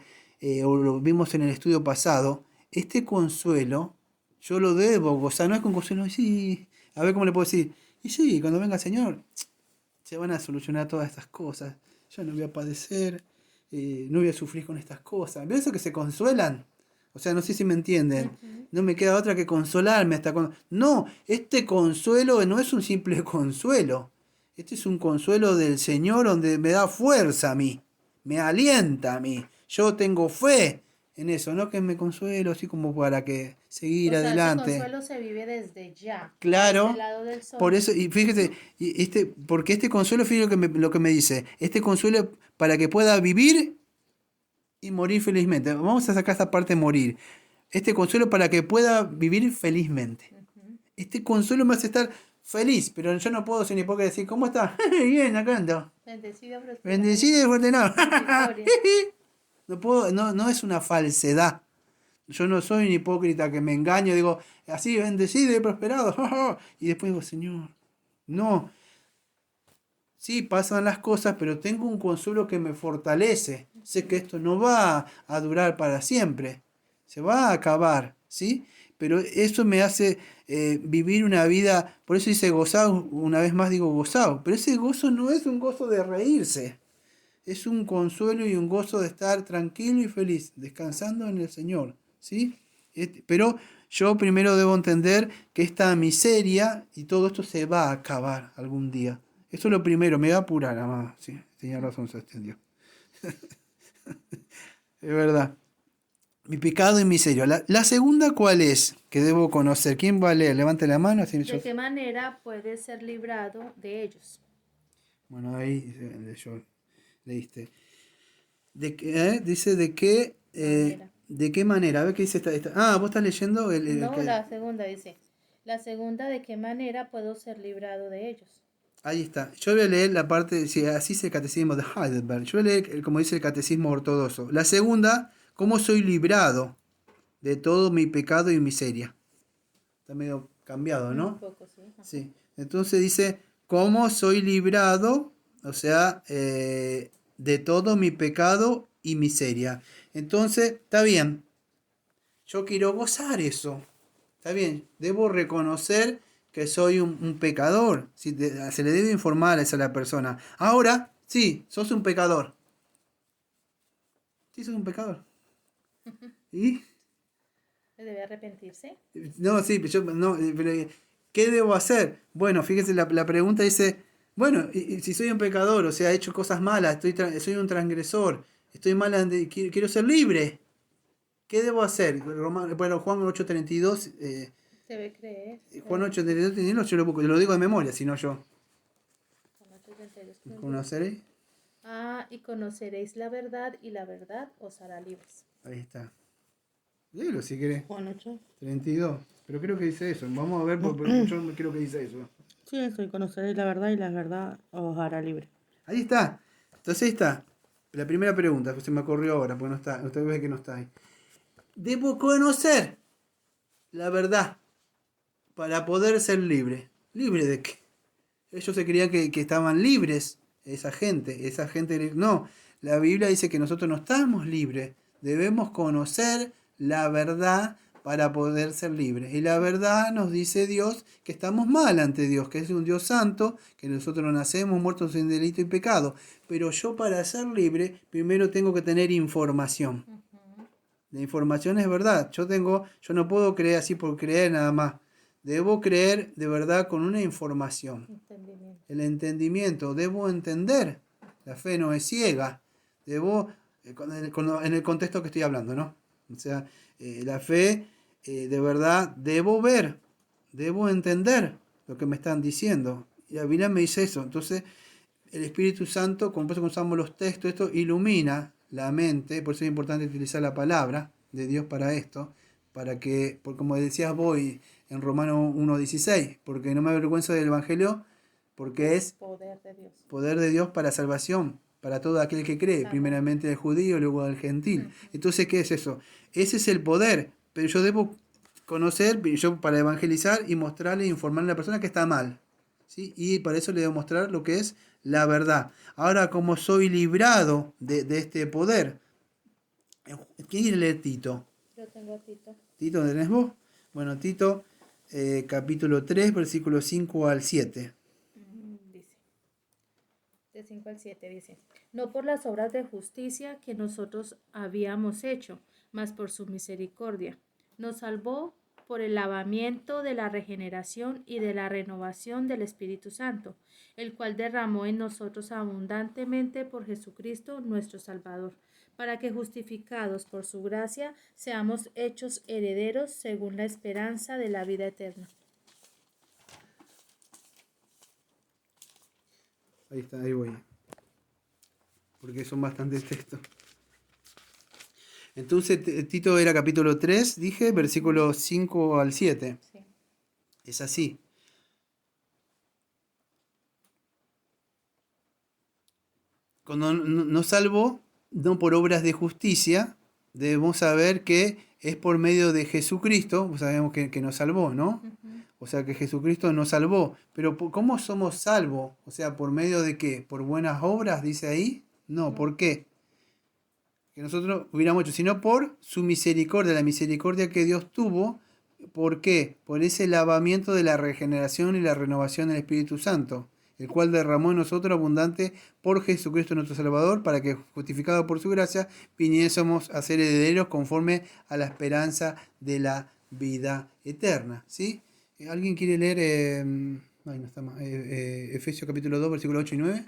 o lo vimos en el estudio pasado, este consuelo yo lo debo gozar, no es con consuelo, sí, a ver cómo le puedo decir, y sí, cuando venga el Señor, se van a solucionar todas estas cosas, yo no voy a padecer, no voy a sufrir con estas cosas. ¿Ves eso que se consuelan? O sea, no sé si me entienden. No me queda otra que consolarme hasta cuando... No, este consuelo no es un simple consuelo. Este es un consuelo del Señor donde me da fuerza a mí, me alienta a mí. Yo tengo fe en eso, no que me consuelo así como para que seguir adelante. Ese consuelo se vive desde ya. Claro, Desde el lado del sol. por eso, y fíjese, porque este consuelo, fíjate lo que me dice, este consuelo para que pueda vivir y morir felizmente. Vamos a sacar esta parte morir. Este consuelo para que pueda vivir felizmente. Este consuelo me hace estar feliz, pero yo no puedo ser hipócrita y decir, ¿cómo está? Bien, acá ando. Bendecido, Bendecido y fuerte, no. No puedo, no es una falsedad. Yo no soy un hipócrita que me engaño, digo, así, bendecido y prosperado. Y después digo, Señor, no. Sí, pasan las cosas, pero tengo un consuelo que me fortalece. Sé que esto no va a durar para siempre. Se va a acabar, ¿sí? Pero eso me hace vivir una vida, por eso dice gozado, una vez más digo gozado. Pero ese gozo no es un gozo de reírse. Es un consuelo y un gozo de estar tranquilo y feliz, descansando en el Señor, ¿sí? Pero yo primero debo entender que esta miseria y todo esto se va a acabar algún día. Eso es lo primero, me va a apurar, amado. Sí, tenía razón, se extendió. Es verdad. Mi pecado y miseria. La segunda, ¿cuál es? Que debo conocer. ¿Quién va a leer? Levante la mano. Así ¿De qué manera puedes ser librado de ellos? Bueno, ahí leíste. Dice de qué... ¿De qué manera? A ver qué dice esta. Ah, vos estás leyendo la segunda dice. La segunda, ¿de qué manera puedo ser librado de ellos? Ahí está. Yo voy a leer la parte, si así es el catecismo de Heidelberg. Yo voy a leer, como dice el catecismo ortodoxo. La segunda, ¿cómo soy librado de todo mi pecado y miseria? Está medio cambiado, ¿no? Un poco, sí. Sí. Entonces dice, ¿cómo soy librado? O sea, de todo mi pecado y miseria. Entonces, está bien. Yo quiero gozar eso. Está bien. Debo reconocer que soy un pecador. Se le debe informar a la persona. Ahora, sí, sos un pecador. Sí, sos un pecador. ¿Y? ¿Debe arrepentirse? No, sí, pero ¿qué debo hacer? Bueno, fíjese, la pregunta dice, bueno, y si soy un pecador, o sea, he hecho cosas malas, soy un transgresor, estoy mal, quiero ser libre. ¿Qué debo hacer? Juan 8:32. Debe creer. Juan 8:32, 39, yo lo digo de memoria, si no yo. Juan 8:32. ¿Conoceréis? Y conoceréis la verdad y la verdad os hará libres. Ahí está. Léelo si querés. Juan 8. 32. Pero creo que dice eso. Vamos a ver, porque yo creo que dice eso. Sí, eso, y conoceréis la verdad y la verdad os hará libre. Ahí está. Entonces ahí está. La primera pregunta, que se me ocurrió ahora, porque no está. Usted ve que no está ahí. Debo conocer la verdad para poder ser libre. ¿Libre de qué? Ellos se creían que estaban libres. Esa gente. No. La Biblia dice que nosotros no estamos libres. Debemos conocer la verdad para poder ser libres. Y la verdad nos dice Dios que estamos mal ante Dios, que es un Dios santo, que nosotros no nacemos muertos en delito y pecado. Pero yo para ser libre, primero tengo que tener información. La información es verdad. Yo no puedo creer así por creer nada más. Debo creer de verdad con una información. El entendimiento. Debo entender. La fe no es ciega. Debo, en el contexto que estoy hablando, ¿no? O sea, la fe, de verdad, debo ver, debo entender lo que me están diciendo. Y la Biblia me dice eso. Entonces, el Espíritu Santo, como por eso usamos los textos, esto ilumina la mente. Por eso es importante utilizar la palabra de Dios para esto. Para que, como decías vos en Romanos 1:16, porque no me avergüenzo del Evangelio, porque es poder de Dios para salvación, para todo aquel que cree, primeramente el judío, luego el gentil. Entonces, ¿qué es eso? Ese es el poder, pero yo debo conocer, yo para evangelizar y mostrarle, informarle a la persona que está mal, ¿sí? Y para eso le debo mostrar lo que es la verdad. Ahora, como soy librado de este poder, ¿quién quiere leer Tito? Yo tengo a Tito. ¿Tito tenés vos? Bueno, Tito, capítulo 3, versículos 5 al 7. Dice, de 5 al 7 dice, no por las obras de justicia que nosotros habíamos hecho, mas por su misericordia. Nos salvó por el lavamiento de la regeneración y de la renovación del Espíritu Santo, el cual derramó en nosotros abundantemente por Jesucristo nuestro Salvador, para que justificados por su gracia seamos hechos herederos según la esperanza de la vida eterna. Ahí está, ahí voy. Porque son bastantes textos. Entonces, Tito era capítulo 3, dije, versículos 5 al 7. Sí. Es así. Cuando nos salvó, no por obras de justicia, debemos saber que es por medio de Jesucristo, sabemos que nos salvó, ¿no? O sea, que Jesucristo nos salvó. Pero ¿cómo somos salvos? O sea, ¿por medio de qué? ¿Por buenas obras, dice ahí? No, ¿por qué? Que nosotros hubiéramos hecho, sino por su misericordia, la misericordia que Dios tuvo. ¿Por qué? Por ese lavamiento de la regeneración y la renovación del Espíritu Santo, el cual derramó en nosotros abundante por Jesucristo nuestro Salvador, para que, justificados por su gracia, viniésemos a ser herederos conforme a la esperanza de la vida eterna. ¿Sí? ¿Alguien quiere leer Efesios capítulo 2, versículos 8 y 9?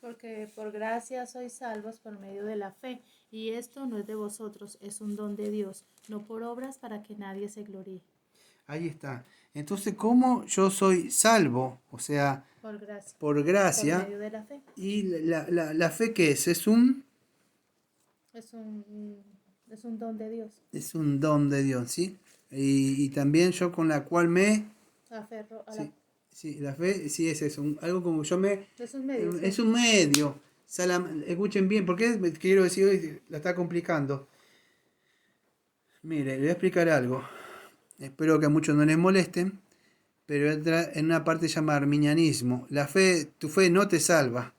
Porque por gracia sois salvos por medio de la fe, y esto no es de vosotros, es un don de Dios, no por obras para que nadie se gloríe. Ahí está. Entonces, ¿cómo yo soy salvo? O sea, por gracia. Por medio de la fe. ¿Y la fe qué es? Es un don de Dios. Es un don de Dios, ¿sí? Y también yo con la cual me aferro a sí, la fe, sí es eso, algo como yo me... Es un medio. Es un medio. Escuchen bien, porque quiero decir hoy, la está complicando. Mire, le voy a explicar algo. Espero que a muchos no les molesten, pero entra en una parte llamada arminianismo. La fe, tu fe no te salva.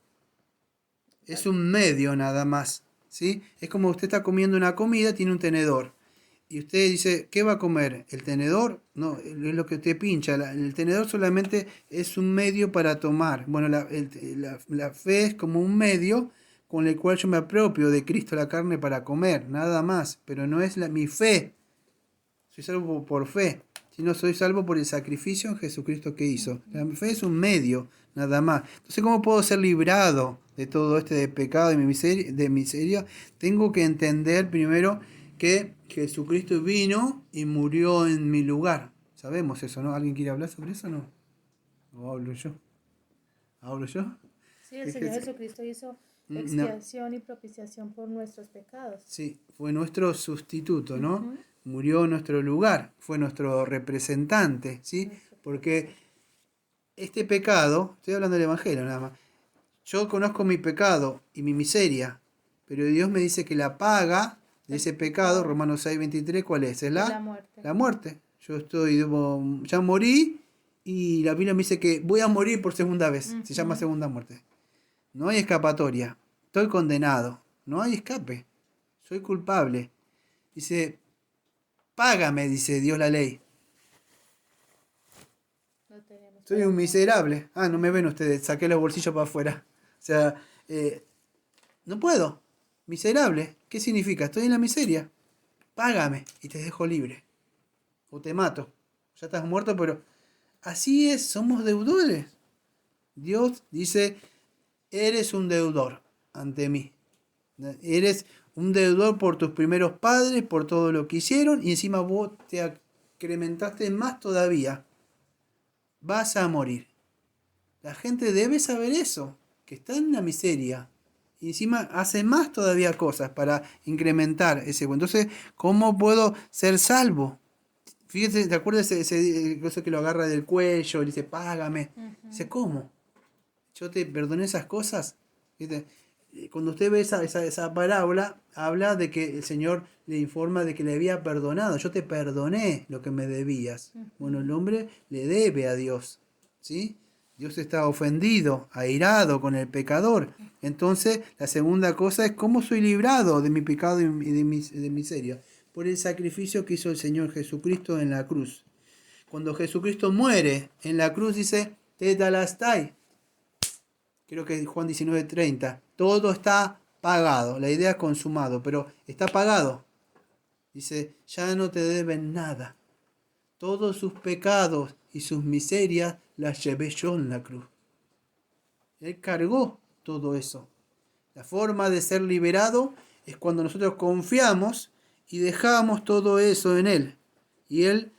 Es un medio nada más, ¿sí? Es como usted está comiendo una comida, tiene un tenedor. Y usted dice, ¿qué va a comer? ¿El tenedor? No, es lo que usted pincha. El tenedor solamente es un medio para tomar. Bueno, la fe es como un medio con el cual yo me apropio de Cristo la carne para comer, nada más. Pero no es mi fe. Soy salvo por fe. Sino soy salvo por el sacrificio en Jesucristo que hizo. La fe es un medio, nada más. Entonces, ¿cómo puedo ser librado de todo de pecado y de miseria? Tengo que entender primero que Jesucristo vino y murió en mi lugar. Sabemos eso, ¿no? ¿Alguien quiere hablar sobre eso o no? ¿O hablo yo? ¿Hablo yo? Sí, el Es Señor que- Jesucristo hizo No. expiación y propiciación por nuestros pecados. Sí, fue nuestro sustituto, ¿no? Ujú. Murió en nuestro lugar, fue nuestro representante, ¿sí? Nuestro Porque este pecado, estoy hablando del Evangelio nada más, yo conozco mi pecado y mi miseria, pero Dios me dice que la paga de ese pecado, Romanos 6:23, ¿cuál es? Es la muerte. la muerte. Yo ya morí y la Biblia me dice que voy a morir por segunda vez, se llama segunda muerte. No hay escapatoria, estoy condenado, no hay escape, soy culpable. Dice, págame, dice Dios la ley. No tenemos Soy para un pagar. miserable. Ah, no me ven ustedes, saqué los bolsillos para afuera. O sea, no puedo. Miserable. ¿Qué significa? Estoy en la miseria. Págame y te dejo libre. O te mato. Ya estás muerto, pero así es, somos deudores. Dios dice, eres un deudor ante mí. Eres un deudor por tus primeros padres, por todo lo que hicieron, y encima vos te incrementaste más todavía. Vas a morir. La gente debe saber eso, que está en la miseria. Y encima hace más todavía cosas para incrementar ese. Entonces, ¿cómo puedo ser salvo? Fíjate, ¿te acuerdas ese cosa que lo agarra del cuello y dice, págame? Dice, ¿cómo? Yo te perdoné esas cosas. ¿Viste? Cuando usted ve esa parábola, habla de que el Señor le informa de que le había perdonado. Yo te perdoné lo que me debías. Bueno, el hombre le debe a Dios. ¿Sí? Dios está ofendido, airado con el pecador. Entonces, la segunda cosa es cómo soy librado de mi pecado y de mi miseria. Por el sacrificio que hizo el Señor Jesucristo en la cruz. Cuando Jesucristo muere en la cruz, dice, tetelestai. Creo que Juan 19:30. Todo está pagado. La idea es consumado, pero está pagado. Dice, ya no te deben nada. Todos sus pecados y sus miserias las llevé yo en la cruz. Él cargó todo eso. La forma de ser liberado es cuando nosotros confiamos y dejamos todo eso en Él. Y Él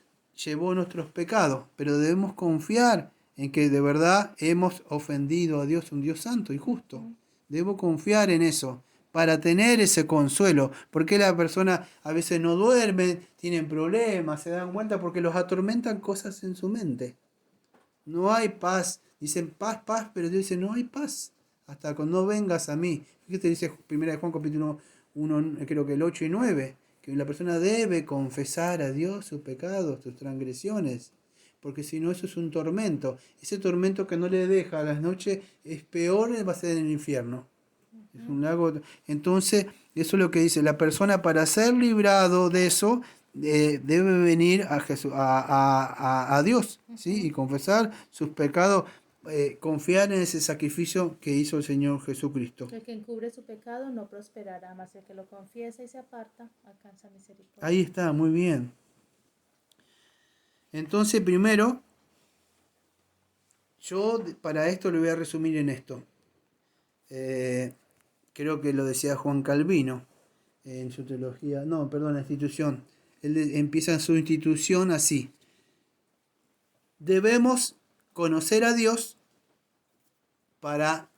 llevó nuestros pecados, pero debemos confiar en que de verdad hemos ofendido a Dios, un Dios santo y justo. Debo confiar en eso para tener ese consuelo. Porque la persona a veces no duerme, tienen problemas, se dan cuenta porque los atormentan cosas en su mente. No hay paz. Dicen paz, paz, pero Dios dice no hay paz. Hasta cuando no vengas a mí. Fíjate, dice 1 Juan capítulo 1, creo que el 8 y 9, que la persona debe confesar a Dios sus pecados, sus transgresiones. Porque si no, eso es un tormento. Ese tormento que no le deja a las noches es peor, va a ser en el infierno. Es un lago. Entonces, eso es lo que dice. La persona para ser librado de eso debe venir a, Jesús, a Dios, ¿sí? Y confesar sus pecados, confiar en ese sacrificio que hizo el Señor Jesucristo. El que encubre su pecado no prosperará, mas el que lo confiesa y se aparta alcanza misericordia. Ahí está, muy bien. Entonces, primero, yo para esto lo voy a resumir en esto. Creo que lo decía Juan Calvino en su teología, no, perdón, la institución. Él empieza su institución así. Debemos conocer a Dios para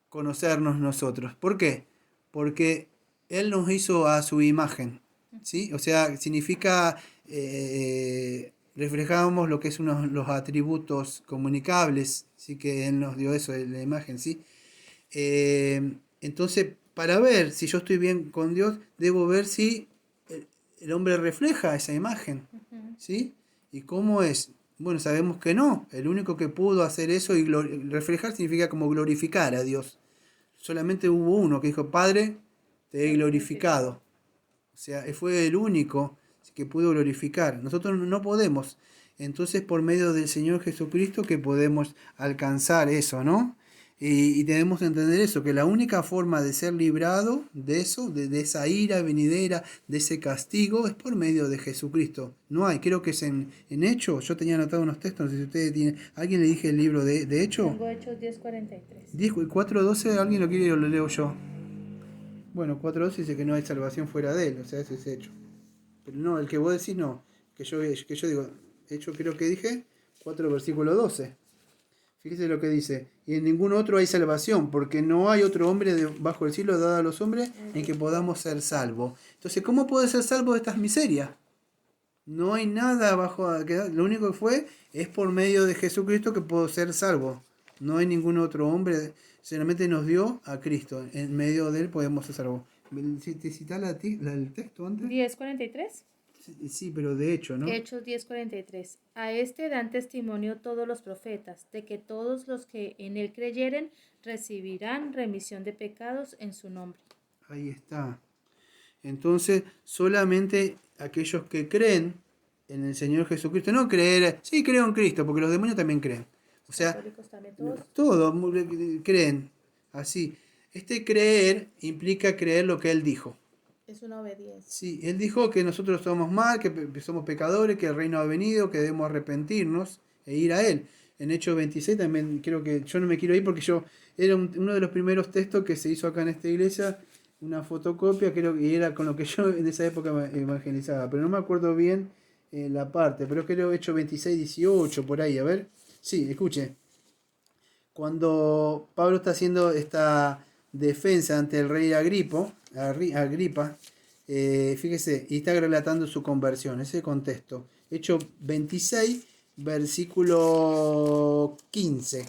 conocernos nosotros. ¿Por qué? Porque Él nos hizo a su imagen, ¿sí? O sea, significa, reflejamos lo que es los atributos comunicables, ¿sí? Que Él nos dio eso, la imagen, ¿sí? Entonces, para ver si yo estoy bien con Dios, debo ver si el hombre refleja esa imagen, ¿sí? ¿Y cómo es? Bueno, sabemos que no. El único que pudo hacer eso y reflejar significa como glorificar a Dios. Solamente hubo uno que dijo, Padre, te he glorificado. O sea, fue el único que pudo glorificar. Nosotros no podemos. Entonces, por medio del Señor Jesucristo que podemos alcanzar eso, ¿no? Y debemos entender eso, que la única forma de ser librado de eso, de esa ira venidera, de ese castigo, es por medio de Jesucristo. No hay, creo que es en Hechos. Yo tenía anotado unos textos, no sé si ustedes tienen. ¿Alguien le dije el libro de Hechos? Tengo Hechos 10:43. 4:12, ¿alguien lo quiere o lo leo yo? Bueno, 4:12 dice que no hay salvación fuera de él, o sea, ese es Hecho. Pero no, el que vos decís no, que yo digo, Hechos creo que dije, 4 versículo 12. Fíjese lo que dice, y en ningún otro hay salvación, porque no hay otro hombre bajo el cielo dado a los hombres en que podamos ser salvos. Entonces, ¿cómo puede ser salvo de estas miserias? No hay nada bajo, lo único que fue es por medio de Jesucristo que puedo ser salvo. No hay ningún otro hombre, solamente nos dio a Cristo. En medio de él podemos ser salvos. ¿Te citás el texto antes? 10:43. Sí, pero de hecho, ¿no? Hechos 10:43. A este dan testimonio todos los profetas, de que todos los que en él creyeren recibirán remisión de pecados en su nombre. Ahí está. Entonces, solamente aquellos que creen en el Señor Jesucristo, no creer, sí creo en Cristo, porque los demonios también creen. O sea, Católicos también todos. todos creen así. Este creer implica creer lo que Él dijo. Es una obediencia. Sí, Él dijo que nosotros somos mal, que somos pecadores, que el reino ha venido, que debemos arrepentirnos e ir a Él. En Hechos 26 también creo que yo no me quiero ir porque era uno de los primeros textos que se hizo acá en esta iglesia, una fotocopia, creo que era con lo que yo en esa época evangelizaba, pero no me acuerdo bien la parte, pero creo Hechos 26, 18, por ahí, a ver. Sí, escuche. Cuando Pablo está haciendo esta defensa ante el rey Agripa, fíjese, y está relatando su conversión, ese contexto. Hechos 26, versículo 15.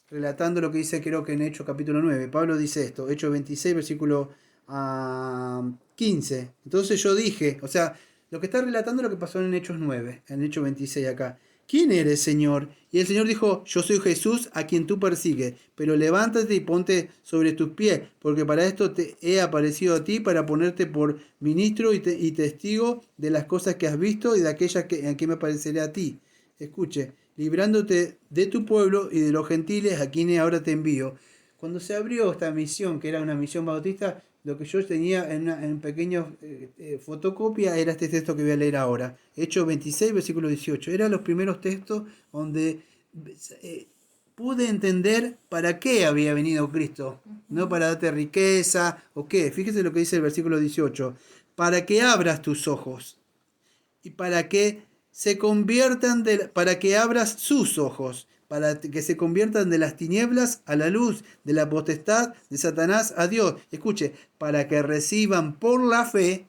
Relatando lo que dice, creo que en Hechos capítulo 9. Pablo dice esto, Hechos 26, versículo 15. Entonces yo dije, o sea, lo que está relatando es lo que pasó en Hechos 9, en Hechos 26 acá. ¿Quién eres, Señor? Y el Señor dijo, yo soy Jesús a quien tú persigues, pero levántate y ponte sobre tus pies, porque para esto te he aparecido a ti, para ponerte por ministro y testigo de las cosas que has visto y de aquellas en que me apareceré a ti. Escuche, librándote de tu pueblo y de los gentiles a quienes ahora te envío. Cuando se abrió esta misión, que era una misión bautista, lo que yo tenía en pequeños fotocopia era este texto que voy a leer ahora. Hechos 26, versículo 18. Eran los primeros textos donde pude entender para qué había venido Cristo. No para darte riqueza o qué. Fíjese lo que dice el versículo 18. Para que abras tus ojos y para que se conviertan para que abras sus ojos, para que se conviertan de las tinieblas a la luz, de la potestad de Satanás a Dios. Escuche, para que reciban por la fe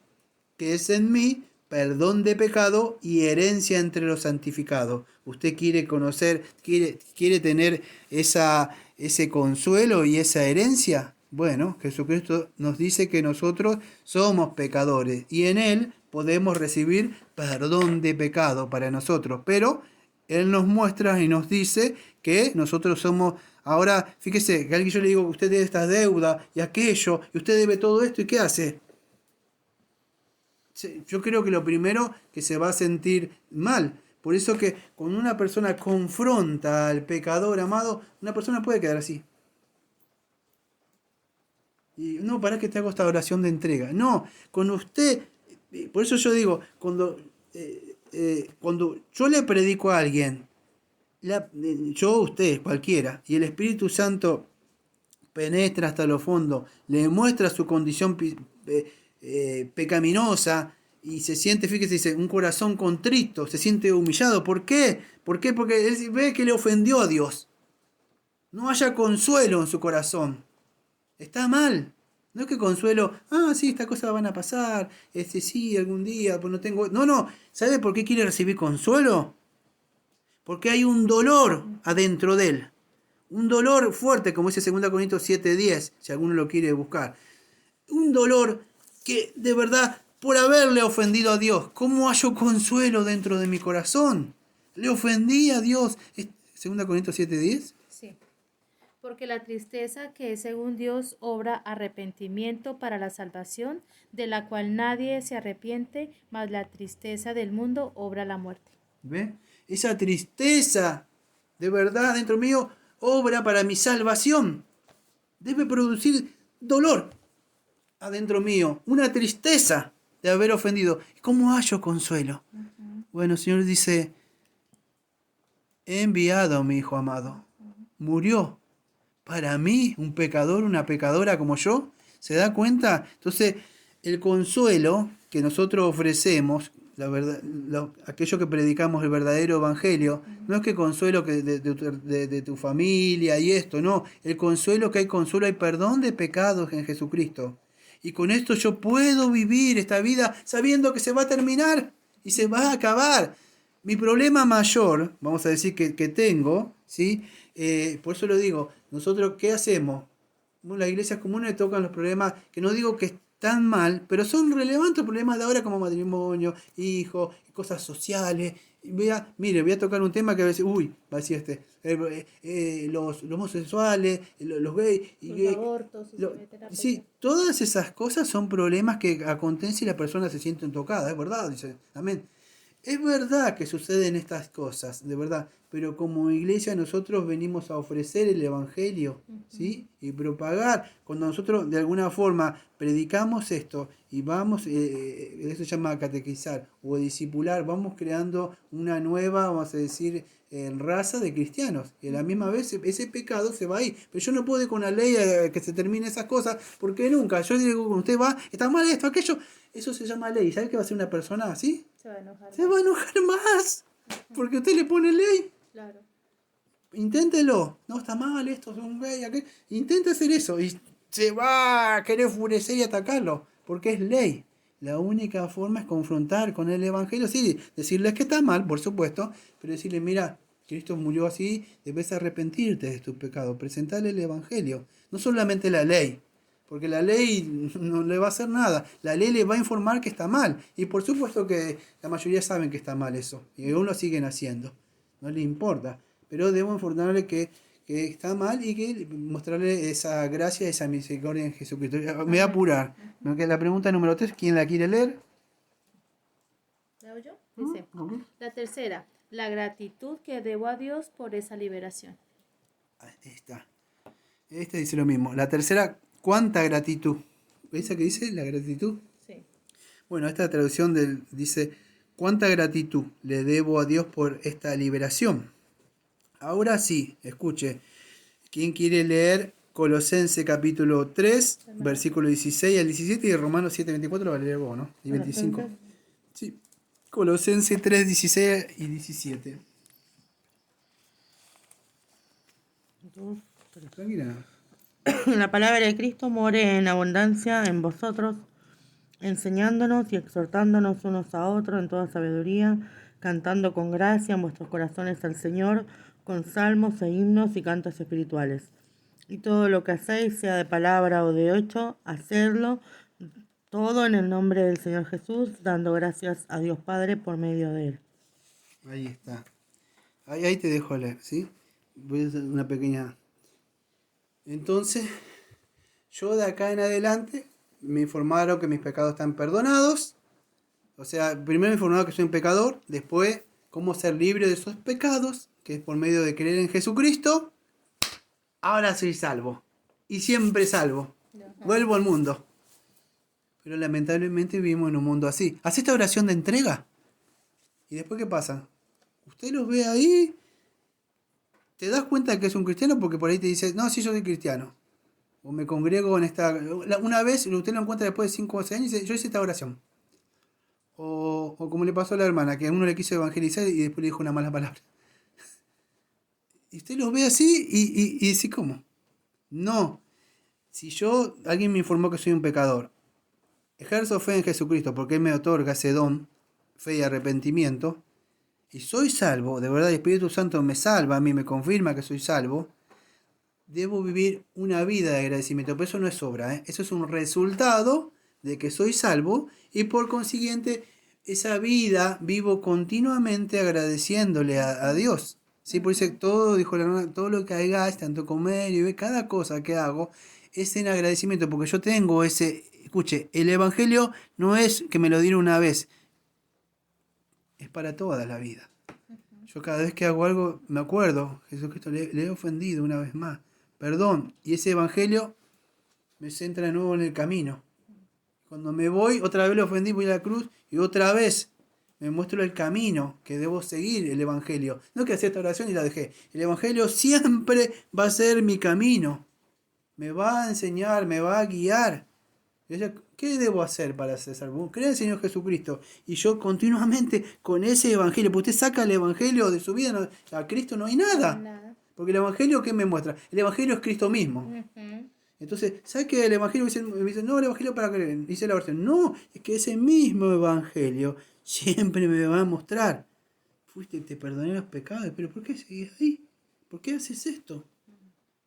que es en mí perdón de pecado y herencia entre los santificados. ¿Usted quiere conocer, quiere tener ese consuelo y esa herencia? Bueno, Jesucristo nos dice que nosotros somos pecadores y en Él podemos recibir perdón de pecado para nosotros, pero Él nos muestra y nos dice que nosotros somos, ahora, fíjese, que alguien yo le digo, usted debe esta deuda y aquello, y usted debe todo esto, ¿y qué hace? Yo creo que lo primero que se va a sentir mal. Por eso que cuando una persona confronta al pecador amado, una persona puede quedar así. Y no, para que te hago esta oración de entrega. No, con usted, por eso yo digo, cuando yo le predico a alguien, yo, usted, cualquiera, y el Espíritu Santo penetra hasta lo fondo, le muestra su condición pecaminosa y se siente, fíjese, dice, un corazón contrito, se siente humillado. ¿Por qué? ¿Por qué? Porque él ve que le ofendió a Dios. No haya consuelo en su corazón. Está mal. No es que consuelo, sí, estas cosas van a pasar, sí, algún día, pues no tengo... No, ¿sabe por qué quiere recibir consuelo? Porque hay un dolor adentro de él. Un dolor fuerte, como dice 2 Corintios 7:10, si alguno lo quiere buscar. Un dolor que, de verdad, por haberle ofendido a Dios, ¿cómo hallo consuelo dentro de mi corazón? Le ofendí a Dios. 2 Corintios 7:10. Sí. Porque la tristeza que es según Dios obra arrepentimiento para la salvación, de la cual nadie se arrepiente, mas la tristeza del mundo obra la muerte. ¿Ve? Esa tristeza, de verdad, dentro mío, obra para mi salvación. Debe producir dolor adentro mío, una tristeza de haber ofendido. ¿Cómo hallo consuelo? Bueno, el Señor dice, he enviado a mi Hijo amado. Murió para mí, un pecador, una pecadora como yo. ¿Se da cuenta? Entonces, el consuelo que nosotros ofrecemos, la verdad, aquello que predicamos, el verdadero evangelio, no es que consuelo que de tu familia y esto, no. El consuelo que hay consuelo, hay perdón de pecados en Jesucristo. Y con esto yo puedo vivir esta vida sabiendo que se va a terminar y se va a acabar. Mi problema mayor, vamos a decir que tengo, ¿sí? Por eso lo digo, nosotros, ¿qué hacemos? Bueno, las iglesias comunes tocan los problemas, que no digo que están mal, pero son relevantes problemas de ahora como matrimonio, hijos, cosas sociales. Mire, voy a tocar un tema que a veces, va a decir los homosexuales, los gays, Los abortos, sí, todas esas cosas son problemas que acontecen y las personas se sienten tocadas, es verdad, dice, amén. Es verdad que suceden estas cosas, de verdad, pero como iglesia nosotros venimos a ofrecer el evangelio, ¿sí? Y propagar. Cuando nosotros de alguna forma predicamos esto y vamos, eso se llama catequizar o discipular, vamos creando una nueva, vamos a decir, raza de cristianos. Y a la misma vez ese pecado se va ahí. Pero yo no puedo ir con la ley a que se termine esas cosas, porque nunca. Yo digo, cuando usted va, está mal esto, aquello. Eso se llama ley. ¿Sabe qué va a ser una persona así? Se va a enojar. Se va a enojar más. Porque usted le pone ley. Claro. Inténtelo. No, está mal esto, es un gay, aquel. Intente hacer eso. Y se va a querer enfurecer y atacarlo. Porque es ley. La única forma es confrontar con el evangelio. Sí, decirles que está mal, por supuesto. Pero decirle, mira, Cristo murió así. Debes arrepentirte de tus pecados. Presentarle el evangelio. No solamente la ley. Porque la ley no le va a hacer nada. La ley le va a informar que está mal. Y por supuesto que la mayoría saben que está mal eso. Y aún lo siguen haciendo. No le importa. Pero debo informarle que está mal y que mostrarle esa gracia, esa misericordia en Jesucristo. Me voy a apurar. La pregunta número 3, ¿quién la quiere leer? ¿La oyo? Dice, la tercera, la gratitud que debo a Dios por esa liberación. Ahí está. Este dice lo mismo. La tercera, ¿cuánta gratitud? ¿Esa que dice la gratitud? Sí. Bueno, esta traducción dice, ¿cuánta gratitud le debo a Dios por esta liberación? Ahora sí, escuche. ¿Quién quiere leer Colosenses capítulo 3, versículo 16 al 17 y Romanos 7, 24 lo va a leer vos, ¿no? Y 25. Sí. Colosenses 3, 16 y 17. Tranquila. La palabra de Cristo more en abundancia en vosotros, enseñándonos y exhortándonos unos a otros en toda sabiduría, cantando con gracia en vuestros corazones al Señor, con salmos e himnos y cantos espirituales. Y todo lo que hacéis, sea de palabra o de hecho, hacedlo todo en el nombre del Señor Jesús, dando gracias a Dios Padre por medio de Él. Ahí está. Ahí te dejo leer, ¿sí? Voy a hacer una pequeña... Entonces, yo de acá en adelante me informaron que mis pecados están perdonados. O sea, primero me informaron que soy un pecador, después cómo ser libre de esos pecados, que es por medio de creer en Jesucristo. Ahora soy salvo. Y siempre salvo. Vuelvo al mundo. Pero lamentablemente vivimos en un mundo así. Hace esta oración de entrega. ¿Y después qué pasa? Usted los ve ahí. Te das cuenta que es un cristiano porque por ahí te dice, no, sí, yo soy cristiano. O me congrego en esta... Una vez usted lo encuentra después de 5 o 6 años y dice, yo hice esta oración. O como le pasó a la hermana, que a uno le quiso evangelizar y después le dijo una mala palabra. Y usted los ve así y dice, ¿cómo? No. Si alguien me informó que soy un pecador, ejerzo fe en Jesucristo porque Él me otorga ese don, fe y arrepentimiento, y soy salvo, de verdad el Espíritu Santo me salva, a mí me confirma que soy salvo, debo vivir una vida de agradecimiento. Pero eso no es obra, eso es un resultado de que soy salvo y por consiguiente esa vida vivo continuamente agradeciéndole a Dios. Sí, por eso todo, dijo la hermana, todo lo que hagáis, tanto comer y beber, cada cosa que hago es en agradecimiento, porque yo tengo escuche, el Evangelio no es que me lo dieron una vez, es para toda la vida. Yo cada vez que hago algo, me acuerdo, Jesucristo le he ofendido una vez más, perdón, y ese Evangelio me centra de nuevo en el camino. Cuando me voy, otra vez lo ofendí, voy a la cruz y otra vez me muestro el camino que debo seguir, el Evangelio. No que hacía esta oración y la dejé. El Evangelio siempre va a ser mi camino. Me va a enseñar, me va a guiar. Y ella, ¿qué debo hacer para ser salvo? Crea en el Señor Jesucristo. Y yo continuamente con ese evangelio, porque usted saca el evangelio de su vida, a Cristo no hay nada. Nada. Porque el evangelio, ¿qué me muestra? El evangelio es Cristo mismo. Ujú. Entonces, saque el evangelio y me dice, no, el evangelio para creer. Dice la versión, no, es que ese mismo evangelio siempre me va a mostrar. Fuiste, te perdoné los pecados, pero ¿por qué seguís ahí? ¿Por qué haces esto?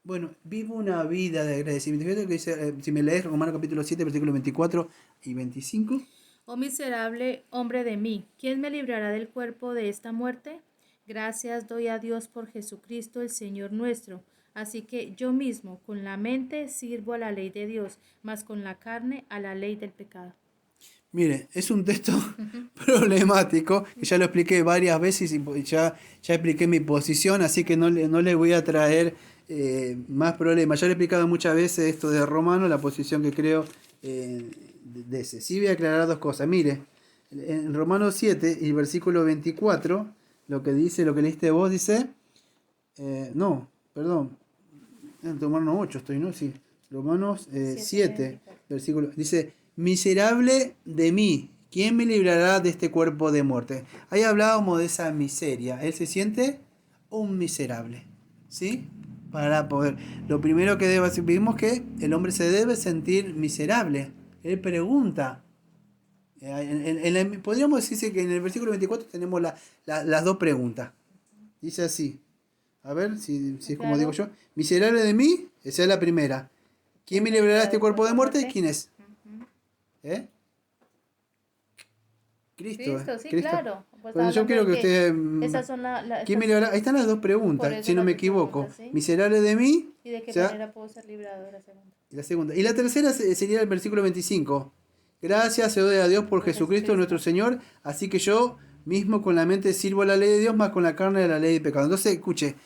Bueno, vivo una vida de agradecimiento. Fíjate que dice, si me lees Romanos capítulo 7, versículos 24 y 25. Oh miserable hombre de mí, ¿quién me librará del cuerpo de esta muerte? Gracias doy a Dios por Jesucristo el Señor nuestro. Así que yo mismo con la mente sirvo a la ley de Dios, mas con la carne a la ley del pecado. Mire, es un texto problemático, que ya lo expliqué varias veces y ya expliqué mi posición, así que no le voy a traer más problemas. Ya le he explicado muchas veces esto de Romano, la posición que creo de ese. Sí voy a aclarar dos cosas. Mire, en Romanos 7 y versículo 24, lo que leíste vos dice, no, perdón, en Romanos 8 estoy, ¿no? Sí, Romanos 7, versículo, dice, miserable de mí, ¿quién me librará de este cuerpo de muerte? Ahí hablábamos de esa miseria. Él se siente un miserable, ¿sí? Para poder, lo primero que vimos que el hombre se debe sentir miserable. Él pregunta. Podríamos decirse que en el versículo 24 tenemos las dos preguntas. Dice así. A ver si es como digo yo. Miserable de mí, esa es la primera. ¿Quién me librará de este cuerpo de muerte? ¿Quién es? ¿Eh? Cristo, sí, Cristo. claro. Pues Bueno, yo quiero que usted... esas son ¿Quién me librará? Ahí están las dos Por preguntas, eso si no las me dos equivoco. preguntas, ¿sí? Miserable de mí. ¿Y de qué o sea, manera puedo ser librado de la segunda? y la segunda. Y la tercera sería el versículo 25. Gracias se doy a Dios por Jesucristo nuestro Señor, así que yo mismo con la mente sirvo a la ley de Dios, más con la carne de la ley de pecado. Entonces, escuche,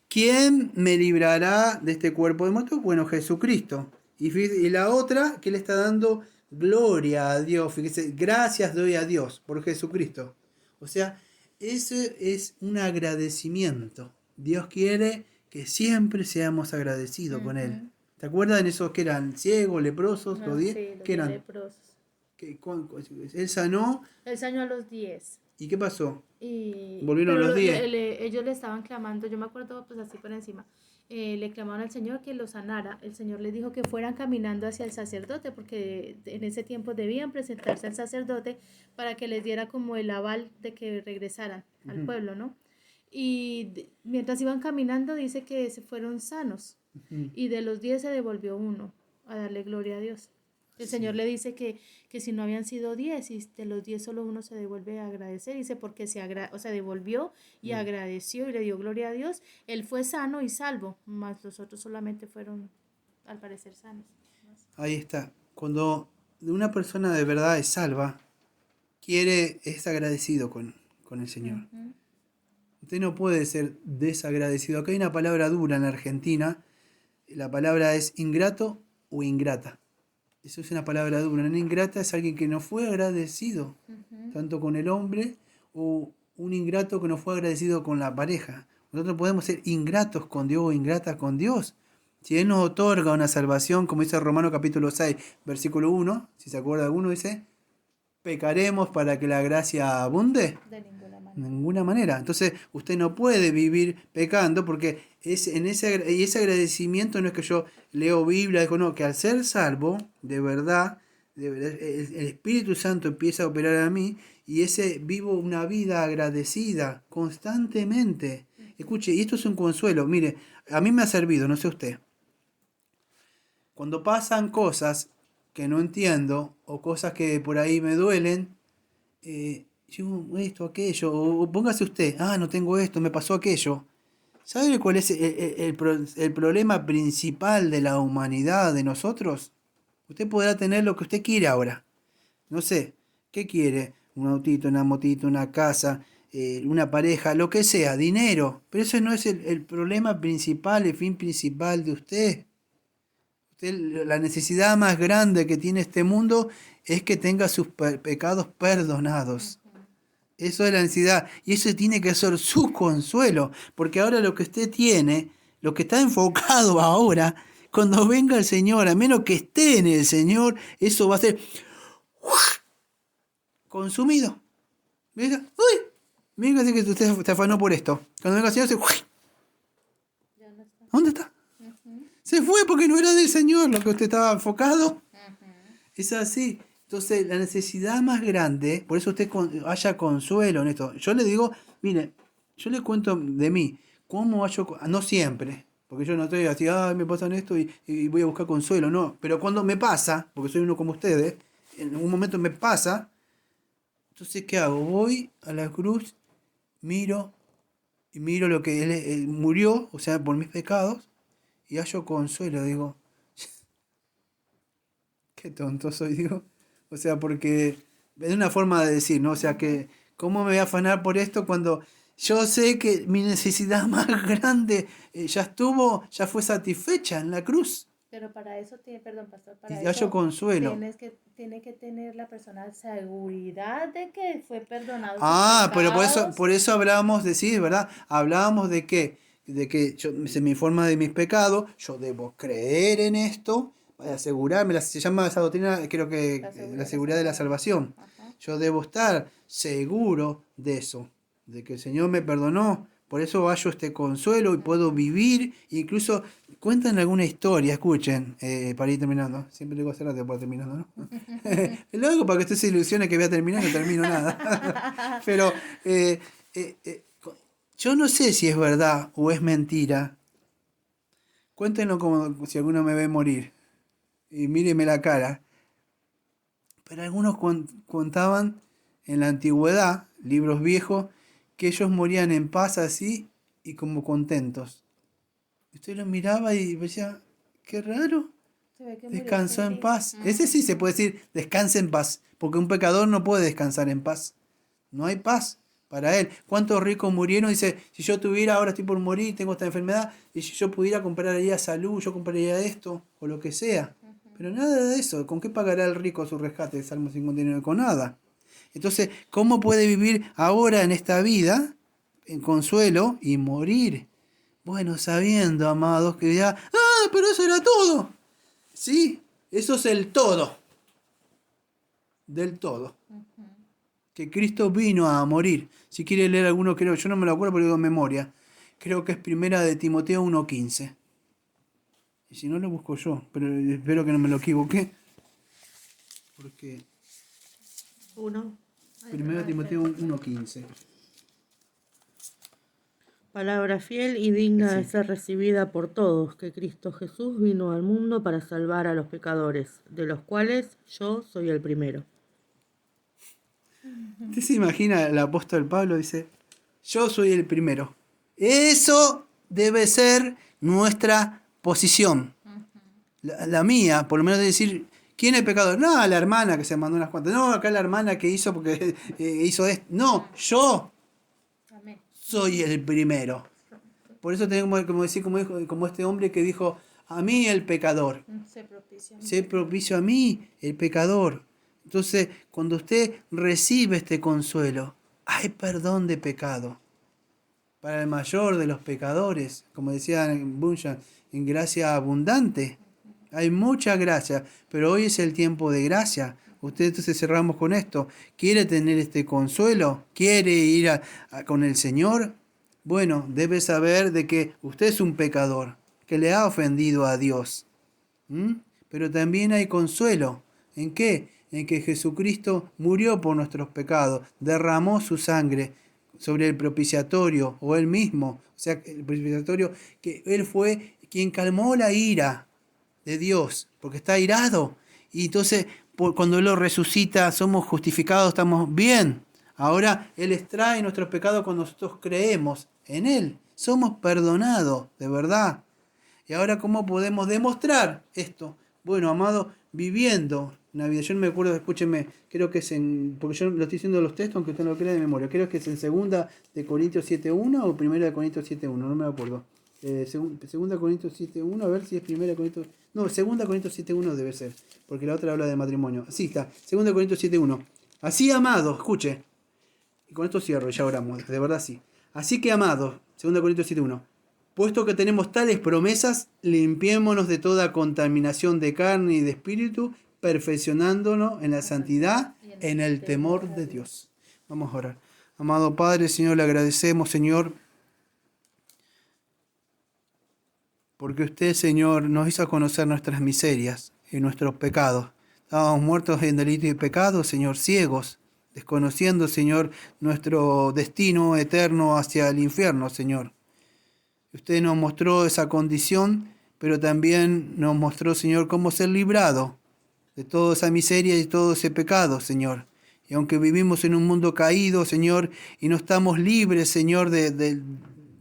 ¿quién me librará de este cuerpo de muerte? Bueno, Jesucristo. Y la otra, que le está dando gloria a Dios. Fíjese, gracias doy a Dios por Jesucristo. O sea, ese es un agradecimiento. Dios quiere que siempre seamos agradecidos con Él. ¿Te acuerdas de esos que eran ciegos, leprosos, los 10? Sí, los ¿Qué eran? leprosos. Él sanó. Él sanó a los 10. ¿Y qué pasó? Y, Volvieron pero los 10. ellos le estaban clamando, yo me acuerdo pues así por encima, le clamaron al Señor que los sanara. El Señor les dijo que fueran caminando hacia el sacerdote, porque en ese tiempo debían presentarse al sacerdote para que les diera como el aval de que regresaran al pueblo, ¿no? Y mientras iban caminando dice que se fueron sanos, y de los 10 se devolvió uno a darle gloria a Dios. El Señor le dice que si no habían sido 10, y de los 10 solo uno se devuelve a agradecer, dice porque devolvió y agradeció y le dio gloria a Dios, él fue sano y salvo, mas los otros solamente fueron al parecer sanos. Ahí está. Cuando una persona de verdad es salva, es agradecido con el Señor. Usted no puede ser desagradecido. Acá hay una palabra dura en Argentina. La palabra es ingrato o ingrata. Eso es una palabra dura. Una ingrata es alguien que no fue agradecido, tanto con el hombre, o un ingrato que no fue agradecido con la pareja. Nosotros podemos ser ingratos con Dios o ingratas con Dios. Si Él nos otorga una salvación, como dice Romanos capítulo 6, versículo 1, si se acuerda alguno, dice, ¿pecaremos para que la gracia abunde? De ninguna manera. De ninguna manera. Entonces, usted no puede vivir pecando porque ese agradecimiento no es que yo leo Biblia, no, que al ser salvo, de verdad, el Espíritu Santo empieza a operar a mí y vivo una vida agradecida constantemente. Escuche, y esto es un consuelo. Mire, a mí me ha servido, no sé usted. Cuando pasan cosas que no entiendo o cosas que por ahí me duelen, yo esto, aquello, o póngase usted, no tengo esto, me pasó aquello. ¿Sabe cuál es el problema principal de la humanidad, de nosotros? Usted podrá tener lo que usted quiere ahora. No sé, ¿qué quiere? Un autito, una motito, una casa, una pareja, lo que sea, dinero. Pero eso no es el problema principal, el fin principal de usted. La necesidad más grande que tiene este mundo es que tenga sus pecados perdonados. Eso es la necesidad. Y eso tiene que ser su consuelo. Porque ahora lo que usted tiene, lo que está enfocado ahora, cuando venga el Señor, a menos que esté en el Señor, eso va a ser consumido. Venga, uy, venga, que usted se afanó por esto. Cuando venga el Señor, ¿dónde está? Se fue porque no era del Señor lo que usted estaba enfocado. Es así. Entonces, la necesidad más grande, por eso usted haya consuelo en esto. Yo le digo, mire, yo le cuento de mí, cómo hallo, no siempre, porque yo no estoy así, me pasan esto y voy a buscar consuelo, no. Pero cuando me pasa, porque soy uno como ustedes, en algún momento me pasa, entonces, ¿qué hago? Voy a la cruz, miro lo que él murió, o sea, por mis pecados, y hallo consuelo, digo, qué tonto soy, digo. O sea, porque es una forma de decir, ¿no? O sea, que ¿cómo me voy a afanar por esto cuando yo sé que mi necesidad más grande ya fue satisfecha en la cruz? Pero para eso, perdón, pastor, Y hallo consuelo. Tiene que tener la persona seguridad de que fue perdonado. Pero por eso hablábamos de, sí, ¿verdad? Hablábamos de que se me informa de mis pecados, yo debo creer en esto, para asegurarme, se llama esa doctrina, creo que la seguridad de la salvación. Ajá. Yo debo estar seguro de eso, de que el Señor me perdonó. Por eso hallo este consuelo y puedo vivir. Incluso cuentan alguna historia, escuchen, para ir terminando. Siempre digo hace rato para terminando, ¿no? Luego para que usted se ilusione que voy a terminar, no termino nada. Pero yo no sé si es verdad o es mentira. Cuéntenlo como si alguno me ve morir. Y míreme la cara. Pero algunos contaban en la antigüedad, libros viejos, que ellos morían en paz así y como contentos. Usted los miraba y decía, qué raro, descansó en paz. Ese sí se puede decir, descansa en paz, porque un pecador no puede descansar en paz. No hay paz para él. ¿Cuántos ricos murieron? Dice, si yo tuviera, ahora estoy por morir, tengo esta enfermedad, y si yo pudiera compraría salud, yo compraría esto, o lo que sea. Pero nada de eso. ¿Con qué pagará el rico su rescate? Salmo 59, con nada. Entonces, ¿cómo puede vivir ahora en esta vida en consuelo y morir? Bueno, sabiendo, amados, que ya, pero eso era todo. Sí, eso es el todo. Del todo. Que Cristo vino a morir. Si quiere leer alguno, creo, yo no me lo acuerdo porque digo en memoria. Creo que es primera de Timoteo 1:15. Y si no, lo busco yo, pero espero que no me lo equivoqué. Porque... Primero de Timoteo 1:15. Palabra fiel y digna Sí. de ser recibida por todos, que Cristo Jesús vino al mundo para salvar a los pecadores, de los cuales yo soy el primero. ¿Usted se imagina el apóstol Pablo? Dice, yo soy el primero. Eso debe ser nuestra posición. La mía, por lo menos de decir, ¿quién es pecador? No, la hermana que se mandó unas cuantas. No, acá la hermana que hizo porque hizo esto. No, yo Amén. soy el primero. Por eso tenemos como decir, como este hombre que dijo, a mí el pecador. Sé propicio a mí, el pecador. Entonces, cuando usted recibe este consuelo, hay perdón de pecado. Para el mayor de los pecadores, como decía Bunyan, en gracia abundante. Hay mucha gracia, pero hoy es el tiempo de gracia. Usted, entonces cerramos con esto. ¿Quiere tener este consuelo? ¿Quiere ir con el Señor? Bueno, debe saber de que usted es un pecador, que le ha ofendido a Dios. Pero también hay consuelo. ¿En qué? En que Jesucristo murió por nuestros pecados, derramó su sangre sobre el propiciatorio, o él mismo, o sea, el propiciatorio, que él fue quien calmó la ira de Dios, porque está irado. Y entonces, cuando Él lo resucita, somos justificados, estamos bien. Ahora Él extrae nuestros pecados cuando nosotros creemos en Él. Somos perdonados, de verdad. Y ahora, ¿cómo podemos demostrar esto? Bueno, amado, viviendo una vida. Yo no me acuerdo, escúcheme, creo que es porque yo lo estoy diciendo los textos, aunque usted no lo crea de memoria. Creo que es en 2 de Corintios 7:1 o 1 de Corintios 7:1, no me acuerdo. 2 Corintios 7:1, a ver si es 1 Corintios... No, 2 Corintios 7:1 debe ser, porque la otra habla de matrimonio. Así está, 2 Corintios 7:1. Así, amados, escuche, y con esto cierro, ya oramos, de verdad sí. Así que, amados, 2 Corintios 7:1, Puesto que tenemos tales promesas, limpiémonos de toda contaminación de carne y de espíritu, perfeccionándonos en la santidad, en el temor de Dios. Vamos a orar. Amado Padre, Señor, le agradecemos, Señor, porque usted, Señor, nos hizo conocer nuestras miserias y nuestros pecados. Estábamos muertos en delitos y pecados, Señor, ciegos, desconociendo, Señor, nuestro destino eterno hacia el infierno, Señor. Usted nos mostró esa condición, pero también nos mostró, Señor, cómo ser librado de toda esa miseria y todo ese pecado, Señor. Y aunque vivimos en un mundo caído, Señor, y no estamos libres, Señor, de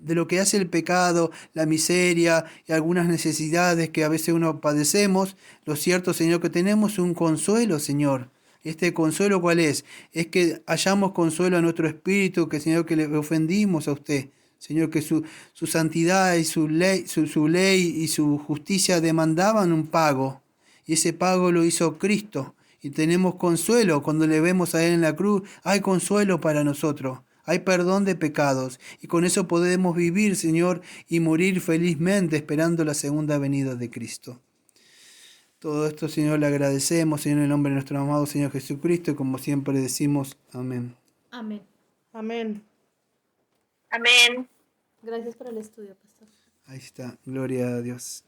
lo que hace el pecado, la miseria y algunas necesidades que a veces uno padecemos, lo cierto, Señor, que tenemos un consuelo, Señor. ¿Este consuelo cuál es? Es que hallamos consuelo a nuestro espíritu, que, Señor, que le ofendimos a usted. Señor, que su santidad y su ley y su justicia demandaban un pago. Y ese pago lo hizo Cristo. Y tenemos consuelo cuando le vemos a Él en la cruz. Hay consuelo para nosotros. Hay perdón de pecados. Y con eso podemos vivir, Señor, y morir felizmente esperando la segunda venida de Cristo. Todo esto, Señor, le agradecemos, Señor, en el nombre de nuestro amado Señor Jesucristo. Y como siempre decimos, amén. Amén. Amén. Amén. Gracias por el estudio, pastor. Ahí está. Gloria a Dios.